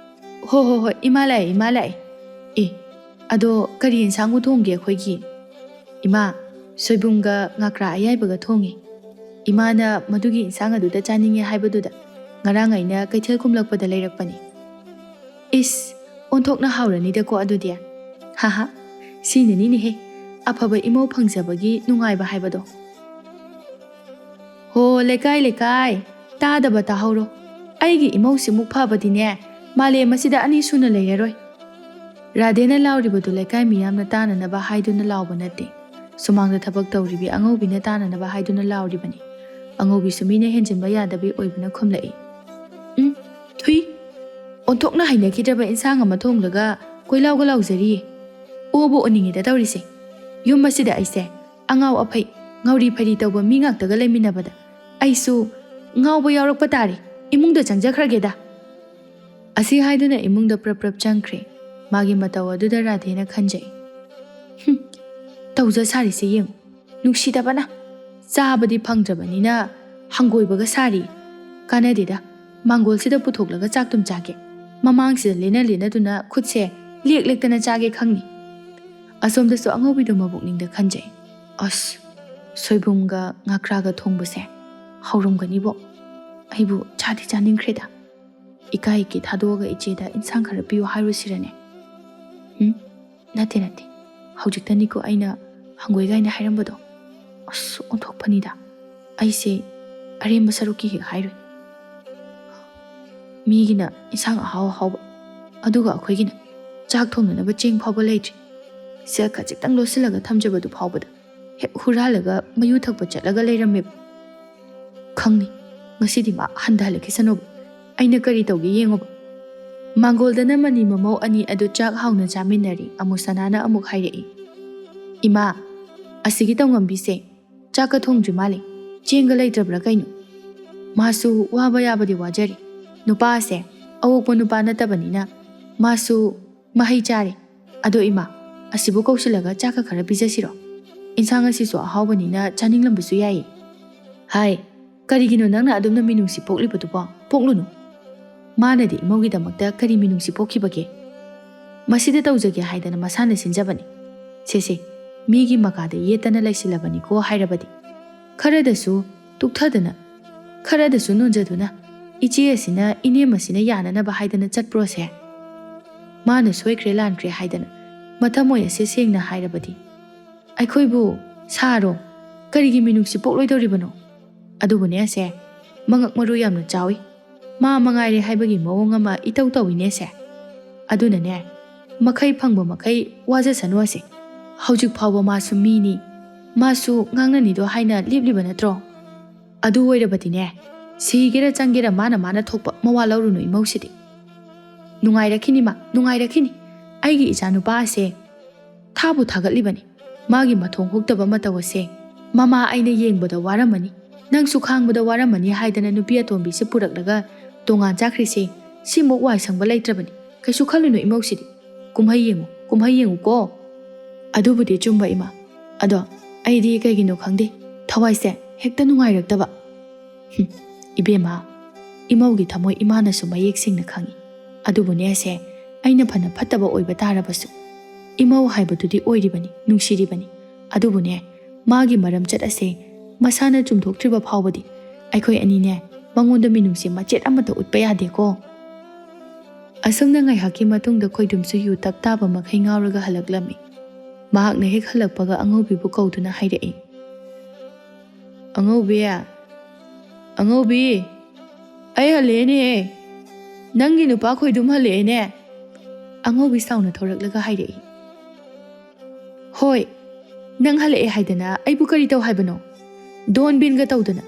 ꯍꯣꯏ ꯏꯃꯥ ꯂꯥꯛꯑꯦ ꯑꯦ ꯑꯗꯣ ꯀꯔꯤ ꯌꯦꯟꯁꯥꯡꯕꯨ ꯊꯣꯡꯒꯦ ꯑꯩꯈꯣꯏꯒꯤ ꯏꯃꯥ ꯁꯣꯏꯕꯨꯝꯒ ꯉꯥꯀ꯭ꯔꯥ ꯑꯌꯥꯏꯕꯒ ꯊꯣꯡꯉꯤ ꯏꯃꯥꯅ ꯃꯗꯨꯒꯤ ꯏꯟꯁꯥꯡ ꯑꯗꯨꯗ ꯆꯥꯅꯤꯡꯉꯦ ꯍꯥꯏꯕꯗꯨꯗ ꯉꯔꯥꯡ ꯑꯩꯅ ꯀꯩꯊꯦꯜ ꯀꯨꯝꯂꯛꯄꯗ ꯂꯩꯔꯛꯄꯅꯤ ꯏꯁ ꯑꯣꯟꯊꯣꯛꯅ ꯍꯥꯎꯔꯅꯤꯗꯀꯣ ꯑꯗꯨꯗꯤ ꯍꯥꯍꯥ ꯁꯤꯅꯅꯤꯅꯦꯍꯦ ꯑꯐꯕ ꯏꯃꯧ ꯐꯪꯖꯕꯒꯤ ꯅꯨꯡꯉꯥꯏꯕ ꯍꯥꯏꯕꯗꯣ ꯍꯣ ꯂꯩꯀꯥꯏ ꯇꯥꯗꯕ ꯇꯥꯍꯧꯔꯣ ꯑꯩꯒꯤ ꯏꯃꯧꯁꯤꯃꯨꯛ ꯐꯕꯗꯤꯅꯦ ꯃꯥꯂꯦꯝ ꯑꯁꯤꯗ ꯑꯅꯤ ꯁꯨꯅ ꯂꯩꯔꯔꯣꯏ ꯔꯥꯙꯦꯅ ꯂꯥꯎꯔꯤꯕꯗꯨ ꯂꯩꯀꯥꯏ ꯃꯤꯌꯥꯝꯅ ꯇꯥꯅꯅꯕ ꯍꯥꯏꯗꯨꯅ ꯂꯥꯎꯕ ꯅꯠꯇꯦ ꯁꯨꯃꯥꯡꯗ ꯊꯕꯛ ꯇꯧꯔꯤꯕꯤ ꯑꯉꯧꯕꯤꯅ ꯇꯥꯅꯅꯕ ꯍꯥꯏꯗꯨꯅ ꯂꯥꯎꯔꯤꯕꯅꯤ ꯑꯉꯧꯕꯤꯁꯨ ꯃꯤꯅ ꯍꯦꯟꯖꯤꯟꯕ ꯌꯥꯗꯕꯤ ꯑꯣꯏꯕꯅ ꯈꯨꯝꯂꯛꯏ ꯊꯨꯏ ꯑꯣꯟꯊꯣꯛꯅ ꯍꯩꯅꯈꯤꯗ꯭ꯔꯕ ꯏꯟꯁꯥꯡ ꯑꯃ ꯊꯣꯡꯂꯒ ꯀꯣꯏꯂꯥꯎꯒ ꯂꯥꯎꯖꯔꯤꯌꯦ ꯑꯣꯕꯨ ꯑꯣꯟꯅꯤꯡꯉꯤꯗ ꯇꯧꯔꯤꯁꯦ ꯌꯨꯝ ꯑꯁꯤꯗ ꯑꯩꯁꯦ ꯑꯉꯥꯎ ꯑꯐꯩ ꯉꯥꯎꯔꯤ ꯐꯩꯔꯤ ꯇꯧꯕ ꯃꯤ ꯉꯥꯛꯇꯒ ꯂꯩꯃꯤꯟꯅꯕꯗ ꯑꯩꯁꯨ ꯉꯥꯎꯕ ꯌꯥꯎꯔꯛꯄ ꯇꯥꯔꯦ ꯏꯃꯨꯡꯗ ꯆꯪꯖꯈ꯭ꯔꯒꯦꯗ ꯑꯁꯤ ꯍꯥꯏꯗꯨꯅ ꯏꯃꯨꯡꯗ ꯄ꯭ꯔꯞ ꯆꯪꯈ꯭ꯔꯦ ꯃꯥꯒꯤ ꯃꯇꯧ ꯑꯗꯨꯗ ꯔꯥꯙꯦꯅ ꯈꯟꯖꯩ ꯇꯧꯖ ꯁꯥꯔꯤꯁꯦ ꯌꯦꯡꯉꯨ ꯅꯨꯡꯁꯤꯗꯕꯅ ꯆꯥꯕꯗꯤ ꯐꯪꯗ꯭ꯔꯕꯅꯤꯅ ꯍꯪꯒꯣꯏꯕꯒ ꯁꯥꯔꯤ ꯀꯥꯟꯅꯗꯦꯗ ꯃꯥꯡꯒꯣꯜꯁꯤꯗ ꯄꯨꯊꯣꯛꯂꯒ ꯆꯥꯛꯇꯨꯝ ꯆꯥꯒꯦ ꯃꯃꯥꯡꯁꯤꯗ ꯂꯦꯟꯅꯗꯨꯅ ꯈꯨꯠꯁꯦ ꯂꯦꯛꯇꯅ ꯆꯥꯒꯦ ꯈꯪꯅꯤ ꯑꯁꯣꯝꯗꯁꯨ ꯑꯉꯧꯕꯤꯗꯨ ꯃꯕꯨꯛꯅꯤꯡꯗ ꯈꯟꯖꯩ ꯑꯁ ꯁꯣꯏꯕꯨꯝꯒ ꯉꯥꯀ꯭ꯔꯥꯒ ꯊꯣꯡꯕꯁꯦ ꯍꯧꯔꯝꯒꯅꯤꯕꯣ ꯑꯩꯕꯨ ꯆꯥꯗꯤ ꯆꯥꯅꯤꯡꯈ꯭ꯔꯦꯗ ꯏꯀꯥꯏꯒꯤ ꯊꯥꯗꯣꯛꯑꯒ ꯏꯆꯦꯗ ꯏꯟꯁꯥꯡ ꯈꯔ ꯄꯤꯌꯨ ꯍꯥꯏꯔꯨꯁꯤꯔꯅꯦ ꯅꯠꯇꯦ ꯍꯧꯖꯤꯛꯇꯅꯤꯀꯣ ꯑꯩꯅ ꯍꯪꯒꯣꯏꯒꯥꯏꯅ ꯍꯥꯏꯔꯝꯕꯗꯣ ꯑꯁ ꯑꯣꯟꯊꯣꯛꯄꯅꯤꯗ ꯑꯩꯁꯦ ꯑꯔꯦꯝꯕ ꯁꯔꯨꯛꯀꯤ ꯍꯦꯛ ꯍꯥꯏꯔꯣꯏ ꯃꯤꯒꯤꯅ ꯏꯟꯁꯥꯡ ꯑꯍꯥꯎꯕ ꯑꯗꯨꯒ ꯑꯩꯈꯣꯏꯒꯤꯅ ꯆꯥꯛ ꯊꯣꯡꯅꯅꯕ ꯆꯦꯡ ꯐꯥꯎꯕ ꯂꯩꯇ꯭ꯔꯤ ꯁꯦꯜ ꯈꯖꯤꯛꯇꯪ ꯂꯣꯠꯁꯤꯜꯂꯒ ꯊꯝꯖꯕꯗꯨ ꯐꯥꯎꯕꯗ ꯍꯦꯛ ꯍꯨꯔꯥꯜꯂꯒ ꯃꯌꯨ ꯊꯛꯄ ꯆꯠꯂꯒ ꯂꯩꯔꯝꯃꯦꯕ ꯈꯪꯅꯤ ꯉꯁꯤꯗꯤ ꯃꯥ ꯍꯟꯊꯍꯜꯂꯛꯈꯤꯁꯅꯣꯕ ꯑꯩꯅ ꯀꯔꯤ ꯇꯧꯒꯦ ꯌꯦꯡꯉꯣꯕ ꯃꯥꯡꯒꯣꯜꯗꯅ ꯃꯅꯤ ꯃꯃꯧ ꯑꯅꯤ ꯑꯗꯨ ꯆꯥꯛ ꯍꯥꯎꯅ ꯆꯥꯃꯤꯟꯅꯔꯤ ꯑꯃꯨꯁꯅꯥꯅ ꯑꯃꯨꯛ ꯍꯥꯏꯔꯛꯏ ꯏꯃꯥ ꯑꯁꯤꯒꯤ ꯇꯧꯉꯝꯕꯤꯁꯦ ꯆꯥꯛꯀ ꯊꯣꯡꯗ꯭ꯔꯤ ꯃꯥꯜꯂꯦ ꯆꯦꯡꯒ ꯂꯩꯇ꯭ꯔꯕ꯭ꯔꯥ ꯀꯩꯅꯣ ꯃꯥꯁꯨ ꯋꯥꯕ ꯌꯥꯕꯗꯤ ꯋꯥꯖꯔꯤ ꯅꯨꯄꯥꯁꯦ ꯑꯋꯣꯛꯄ ꯅꯨꯄꯥ ꯅꯠꯇꯕꯅꯤꯅ ꯃꯥꯁꯨ ꯃꯍꯩ ꯆꯥꯔꯦ ꯑꯗꯣ ꯏꯃꯥ ꯑꯁꯤꯕꯨ ꯀꯧꯁꯤꯜꯂꯒ ꯆꯥꯛꯀ ꯈꯔ ꯄꯤꯖꯁꯤꯔꯣ ꯏꯟꯁꯥꯡ ꯑꯁꯤꯁꯨ ꯑꯍꯥꯎꯕꯅꯤꯅ ꯆꯥꯅꯤꯡꯂꯝꯕꯁꯨ ꯌꯥꯏꯌꯦ ꯍꯥꯏ Karigino nangna adumna minungsi poklibadubo poklunu. Manadi imaugidamakta kari minungsi pokhibage. Masida tawjage haidana masana sinjabani. Sese migi makada yetana laisilabani ko hairabadi. Kharadasu tukthadana kharadasu nonjaduna ichi asina ine masina yananaba haidana chatprose. Mana soikre lankre haidana mathamoy ase sengna hairabadi. Aikhoibu saro karigi minungsi pokloidoribano. Adubune ase mangak maru yamna chawi. Ma mangaire haibagi mawong ama itaw tawine se. Adunane makai phangba makai waja sanu ase. Haujik phawba masu mini masu ngangnani do haina libliba natro. Adu oirabadine sigera changera mana thokpa mawa laurunu imausidi. Nungairakini ma nungairakini aigi ichanupa ase thabu thagatlibani. Magi mathong huktaba matawase mama aina yengbada waramani. Nangsu khangbada waramani haidana nupi atombi se puraklaga tongan chakrise simok wai sangba laitrabani. Kaisu khalunu imausidi. Kumhai yengu ko. Adubudi chumba ima. Ado aidi kaigino khangde thawaise hekta nungairakdaba. Ibema imaugi thamoi imana su mayek singna khangi. Adubune ase aina phana phattaba oiba tarabasu imau haibadudi oiribani nungsiribani. Adubune magi maram chat ase masana chumthoktriba phawbadi aikhoi anine mangonda minungsi machet amata utpa yade ko. Asangna ngai haki matungda khoidumsu yu taptaba makhai ngauraga halaklami. Mahakna hek halakpaga angaubi bu kauduna hairai. Angaubi ai halene nangi nupa khoidum halene. Angaubi sauna thoraklaga hairai. Hoi nang halae haidana aibu kari taw haibano. Don bin ga tawdana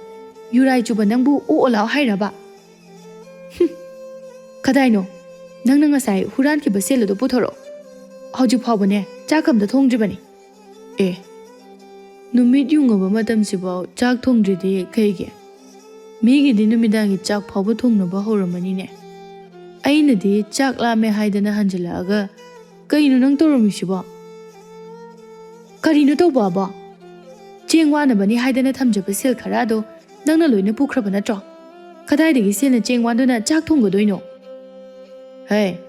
yurai chuba nangbu o olaw hairaba. Kadaino nangna ngasai huran ki baselo do puthoro. Hauju phawbane chakamda thongdribani. Numit yungaba matam sibaw chak thongdridi kaige. Migi di numidangi chak phawba thongnaba horamani ne. Aina di chak lame haidana hanjalaga kaino nang toromisiba. Karino tawba ba? Chengwana bani haidana thamjaba sel kharado nangna loina pukhraba natro. Kadaidagi selna chengwanduna chak thonggodoino. Hey,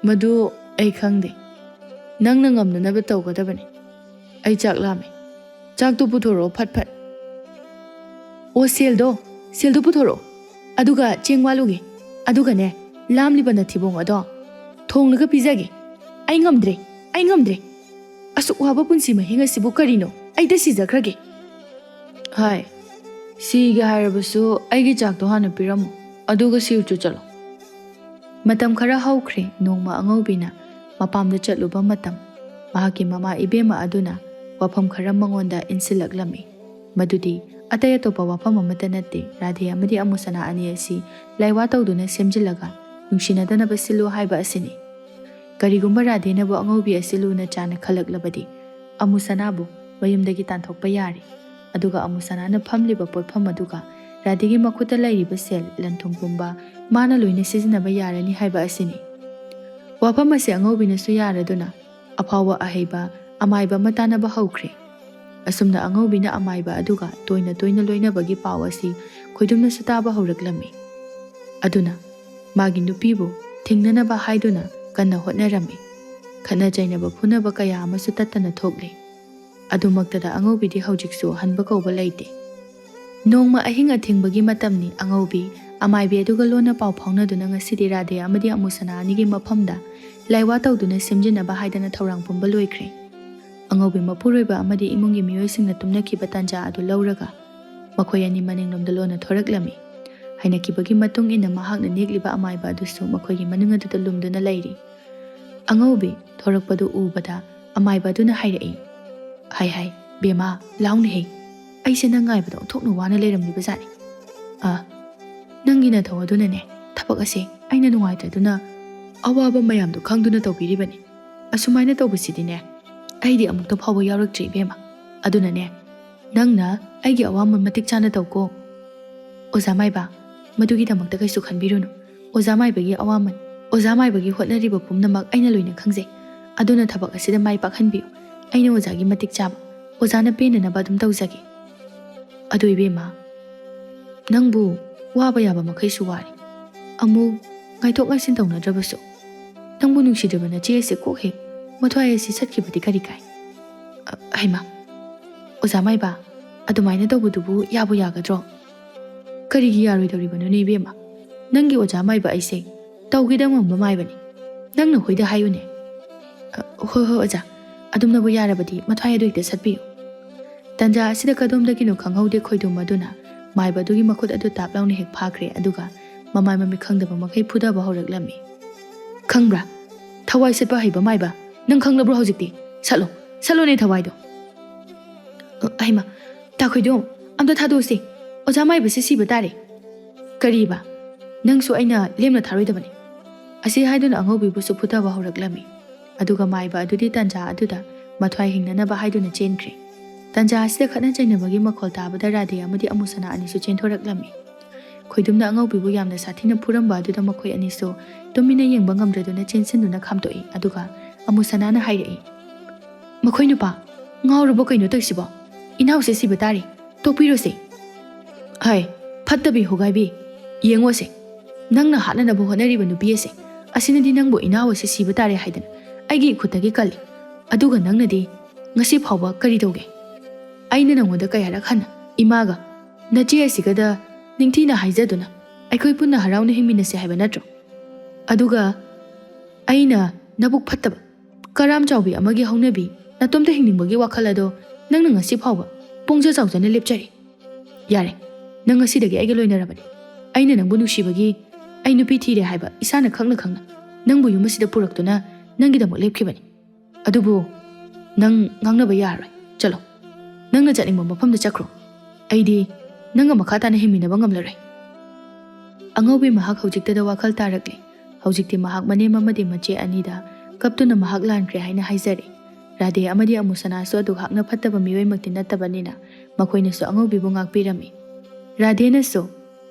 madu ai khangde. Nangna ngamnanaba tawgadabani. Ai chak lame. Chak tu puthoro phat phat. O seldo puthoro. Aduga chengwalugi. Aduga ne lamliba nathibong ado thonglaga pizage. Ai ngamdre. Asuk waba punsi mahinga sibu karino. Aida sijakrage. Hai. Siga harabasu aigi chak to hana piramu. Aduga siuchu chalo. Matam khara haukre nongma angaubina mapamda chatluba matam. Mahaki mama ibema aduna wafam khara mangonda insilaklami. Madudi ataya topa wafam amata natte Radhe amadi amusana ani asi laiwa tawduna semjilaga nungsinadana basilu haiba asini. Karigumba Radhe nabu angaubi asilu na chana khalaklabadi amusanabu mayumdagi tanthokpa yari. Aduga amusanana phamliba potpham aduga Radhegi makhuta lairiba sel lanthongpumba mana loina sizinaba yarani haiba asini. Wafam ase angaubina su yaraduna apawa ahaiba amaiba matanaba haukre. Asumna angaubina amaiba aduga toina loinabagi paw asi khoidumna sutaba horaklami. Aduna magi nupibu thingnanaba haiduna kanna hotnarami. Khana jainaba phunaba kaya amasu tattana thokle. Adumaktada angaubidi haujiksu hanba kauba laite. Nongma ahinga thingbagi matamni angaubi amaibi aduga lona paw phaunaduna ngasidi Radhe amadi amusana anigi maphamda laiwa tawduna semjinaba haidana thorang pumba loikre. Angaubi mapuroiba amadi imungi miyoisingna tumnakiba tanja adu lauraga makhoi ani maninglomda lona thoraklami. Haina kibagi matung ina mahakna negliba amaiba adusu makhoigi maning aduda lumduna lairi. Angaubi thorakpadu ubada amaiba aduna hairai. Hai bema launi hei. Aise nangaibada onthokna wana leiramliba jani. Nangina thawaduna ne thabak ase aina nungaitaduna awaba mayamdu khangduna tawbiribani. Asumaina tawbasidine aidi amukta phawba yaurakdri bema. Aduna ne nangna aigi awaman matik chana tawko. Oza maiba madugi damakta kaisu khanbirunu. Oza maibagi awaman oza maibagi hotnariba pumnamak aina loina khangje. Aduna thabak asida mai pakhanbiu. Aina ozagi matik chaba ozana penanaba adum tawjagi. Adu ibema Nangbu waba yaba makhaisu wari. Amu ngaitok ngaisin taunadrabasu. Nangbu nungsidaba nache ase kokhe mathwai ase satkibadi kari kai. Haima. Oza maiba adumaina taubudubu yabu yagadro. Karigi yaroidoribano ne ibema. Nangi oza maiba aise tawgidang mamba maibani. Nangna hoida hayune. Ho oza. Adumnabu yarabadi mathwai aduikta satbiyu. Tanja asida kadomdagino khanghaude khoidum maduna maiba dugi makhut adu taplawne hek phakre aduga mamai mami khangdaba makai phudaba horaklami. Khangbra thawai setba haiba maiba nang khanglabro hojikti salo ne thawai do. Haima ta khoidum amda thadosi oja maiba se siba tare. Kariba nangsu aina lemna tharoidabani. Asi haiduna angobi busu phudaba horaklami. Aduga maiba adudi tanja aduda mathwai hingnanaba haiduna chenkre. Tanja asida khana chainabagi makhol tabada Radhe amadi Amusana anisu chenthorklami. Khoidumna angaubibu yamna sathina phuramba aduda makhoi anisu tumina yengba ngamdraduna chensinduna khamtoi aduga Amusana na hairai. Makhoi nupa ngawrabo kaino taksibo inause siba tari topirose. Hai phattabi hogaibi yengose nangna hananabu honariba nupi ase asinadi nangbo inawase siba tare haidana aigi khutagi kali aduga nangnadi ngasi phawba kari doge. Aina nangoda kayara khana imaga nache asigada ningthina haijaduna aikhoi punna harauna hingminase haiba natro. Aduga aina nabuk phattaba karam chawbi amagi haunabi natomta hingningbagi wakhal ado nangna ngasi phawba pongja chawjana lepchari. Yare nang ngasidagi aige loinarabani. Aina nangbu nuksibagi ai nupi thire haiba isana khangna nangbu yumasida puraktuna nangidamuk lepkhibani. Adubu nang ngangnaba yaroi chalo. Nangna chatningba mafamda chakro. Aidi nanga makhatana himminaba ngamlarai. Angaubi mahak haujiktada wakhal tarakle. Haujikti mahak manem amadi mache anida kaptuna mahak lankre haina haizari. Radhe amadi Amusana su adu hakna phattaba miwai makti nattabanina makhoina su angaubibu ngakpirami. Radhe na su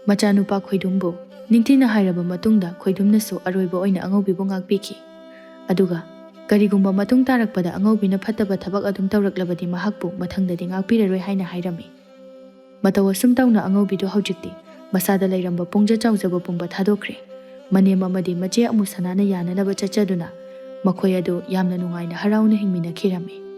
machanupa khoidumbu ningthina hairaba matungda khoidumna su aroiba oina angaubibu ngakpiki. Aduga karigumba matung tarakpada angaubina phattaba thabak adum tawraklabadi mahakpu mathangdadi ngakpiraroi haina hairami. Matawa sum tawna angaubidu haujikti masada lairamba pongja chawjaba pumba thadokre. Manem amadi mache Amusanana yananaba chachaduna makhoi adu yamna nungaina harauna hingminakhirami.